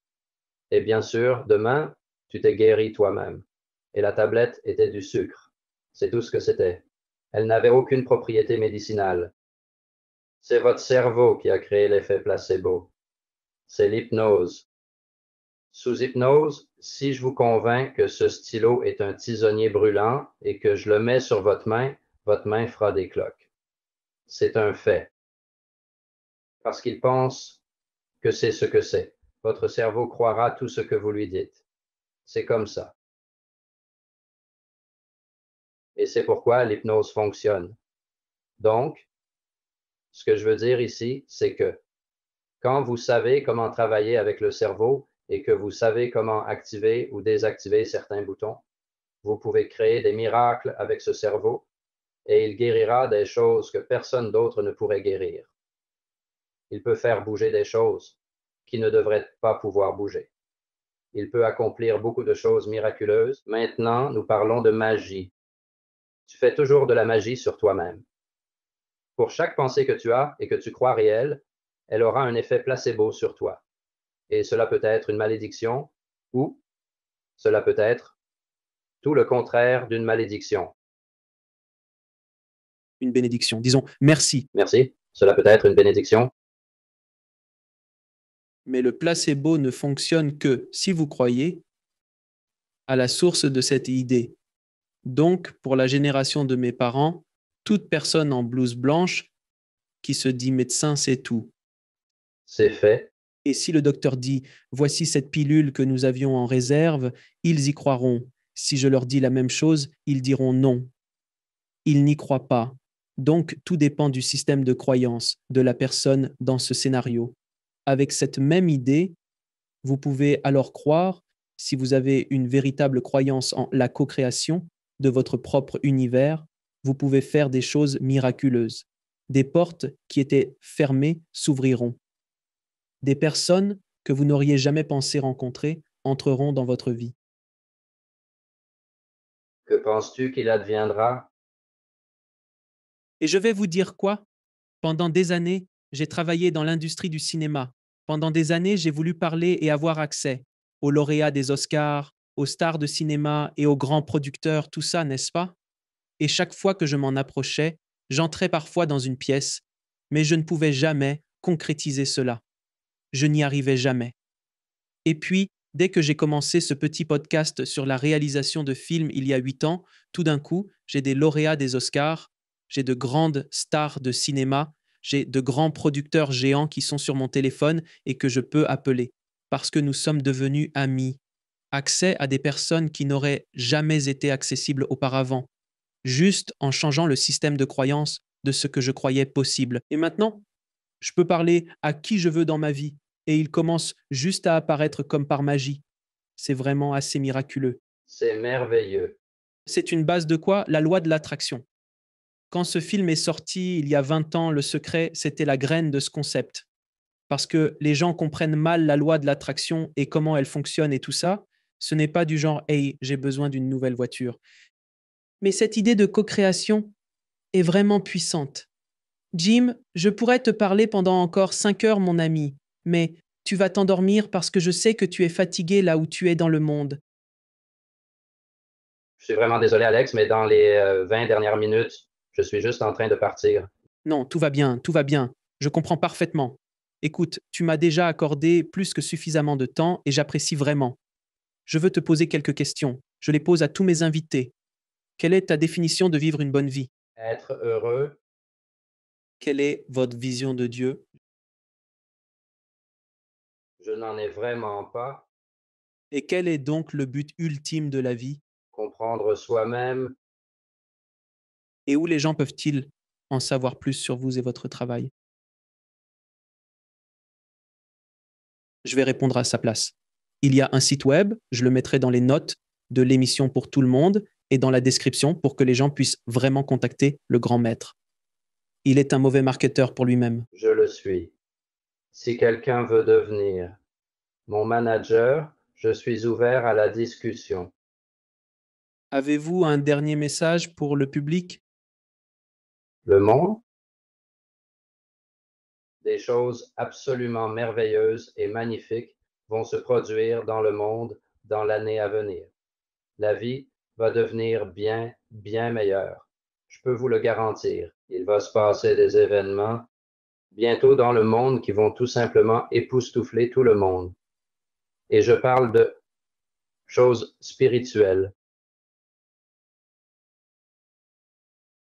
Et bien sûr, demain, tu t'es guéri toi-même. Et la tablette était du sucre. C'est tout ce que c'était. Elle n'avait aucune propriété médicinale. C'est votre cerveau qui a créé l'effet placebo. C'est l'hypnose. Sous hypnose, si je vous convainc que ce stylo est un tisonnier brûlant et que je le mets sur votre main fera des cloques. C'est un fait. Parce qu'il pense que c'est ce que c'est. Votre cerveau croira tout ce que vous lui dites. C'est comme ça. Et c'est pourquoi l'hypnose fonctionne. Donc, ce que je veux dire ici, c'est que quand vous savez comment travailler avec le cerveau et que vous savez comment activer ou désactiver certains boutons, vous pouvez créer des miracles avec ce cerveau et il guérira des choses que personne d'autre ne pourrait guérir. Il peut faire bouger des choses qui ne devraient pas pouvoir bouger. Il peut accomplir beaucoup de choses miraculeuses. Maintenant, nous parlons de magie. Tu fais toujours de la magie sur toi-même. Pour chaque pensée que tu as et que tu crois réelle, elle aura un effet placebo sur toi. Et cela peut être une malédiction ou cela peut être tout le contraire d'une malédiction. Une bénédiction. Disons merci. Merci. Cela peut être une bénédiction. Mais le placebo ne fonctionne que si vous croyez à la source de cette idée. Donc, pour la génération de mes parents, toute personne en blouse blanche qui se dit médecin, c'est tout. C'est fait. Et si le docteur dit, voici cette pilule que nous avions en réserve, ils y croiront. Si je leur dis la même chose, ils diront non. Ils n'y croient pas. Donc, tout dépend du système de croyance de la personne dans ce scénario. Avec cette même idée, vous pouvez alors croire, si vous avez une véritable croyance en la co-création de votre propre univers, vous pouvez faire des choses miraculeuses. Des portes qui étaient fermées s'ouvriront. Des personnes que vous n'auriez jamais pensé rencontrer entreront dans votre vie. Que penses-tu qu'il adviendra? Et je vais vous dire quoi? Pendant des années, j'ai travaillé dans l'industrie du cinéma. Pendant des années, j'ai voulu parler et avoir accès aux lauréats des Oscars, aux stars de cinéma et aux grands producteurs, tout ça, n'est-ce pas? Et chaque fois que je m'en approchais, j'entrais parfois dans une pièce, mais je ne pouvais jamais concrétiser cela. Je n'y arrivais jamais. Et puis, Dès que j'ai commencé ce petit podcast sur la réalisation de films il y a 8 ans, tout d'un coup, j'ai des lauréats des Oscars, j'ai de grandes stars de cinéma, j'ai de grands producteurs géants qui sont sur mon téléphone et que je peux appeler, parce que nous sommes devenus amis. Accès à des personnes qui n'auraient jamais été accessibles auparavant, juste en changeant le système de croyance de ce que je croyais possible. Et maintenant, je peux parler à qui je veux dans ma vie, et il commence juste à apparaître comme par magie. C'est vraiment assez miraculeux. C'est merveilleux. C'est une base de quoi? La loi de l'attraction. Quand ce film est sorti il y a 20 ans, Le Secret, c'était la graine de ce concept. Parce que les gens comprennent mal la loi de l'attraction et comment elle fonctionne et tout ça. Ce n'est pas du genre, hey, j'ai besoin d'une nouvelle voiture. Mais cette idée de co-création est vraiment puissante. Jim, je pourrais te parler pendant encore 5 heures, mon ami, mais tu vas t'endormir parce que je sais que tu es fatigué là où tu es dans le monde. Je suis vraiment désolé, Alex, mais dans les 20 dernières minutes, je suis juste en train de partir. Non, tout va bien, tout va bien. Je comprends parfaitement. Écoute, tu m'as déjà accordé plus que suffisamment de temps et j'apprécie vraiment. Je veux te poser quelques questions. Je les pose à tous mes invités. Quelle est ta définition de vivre une bonne vie? Être heureux, Quelle est votre vision de Dieu? je n'en ai vraiment pas. Et quel est donc le but ultime de la vie? Comprendre soi-même, Et où les gens peuvent-ils en savoir plus sur vous et votre travail? Je vais répondre à sa place. Il y a un site web, je le mettrai dans les notes de l'émission pour tout le monde et dans la description pour que les gens puissent vraiment contacter le grand maître. Il est un mauvais marketeur pour lui-même. je le suis. Si quelqu'un veut devenir mon manager, je suis ouvert à la discussion. Avez-vous un dernier message pour le public? Le monde, des choses absolument merveilleuses et magnifiques vont se produire dans le monde dans l'année à venir. La vie va devenir bien, bien meilleure. Je peux vous le garantir. Il va se passer des événements bientôt dans le monde qui vont tout simplement époustoufler tout le monde. Et je parle de choses spirituelles,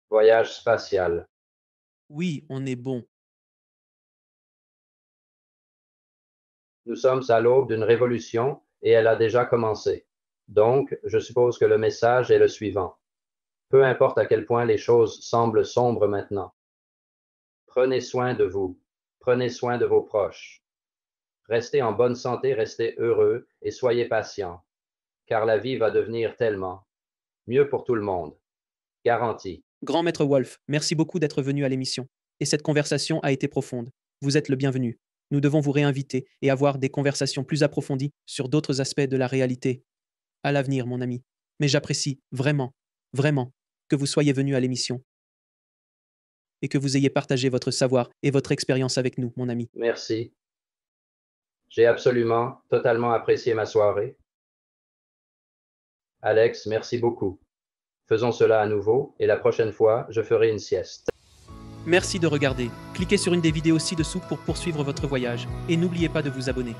voyage spatial. Oui, on est bon. Nous sommes à l'aube d'une révolution et elle a déjà commencé. Donc, je suppose que le message est le suivant. Peu importe à quel point les choses semblent sombres maintenant. Prenez soin de vous. Prenez soin de vos proches. Restez en bonne santé, restez heureux et soyez patients, car la vie va devenir tellement mieux pour tout le monde. Garantie. Grand maître Wolf, merci beaucoup d'être venu à l'émission. Et cette conversation a été profonde. Vous êtes le bienvenu. Nous devons vous réinviter et avoir des conversations plus approfondies sur d'autres aspects de la réalité. À l'avenir, mon ami. Mais j'apprécie vraiment, vraiment, que vous soyez venu à l'émission et que vous ayez partagé votre savoir et votre expérience avec nous, mon ami. Merci. J'ai absolument, totalement apprécié ma soirée. Alex, merci beaucoup. Faisons cela à nouveau et la prochaine fois, je ferai une sieste. Merci de regarder. Cliquez sur une des vidéos ci-dessous pour poursuivre votre voyage et n'oubliez pas de vous abonner.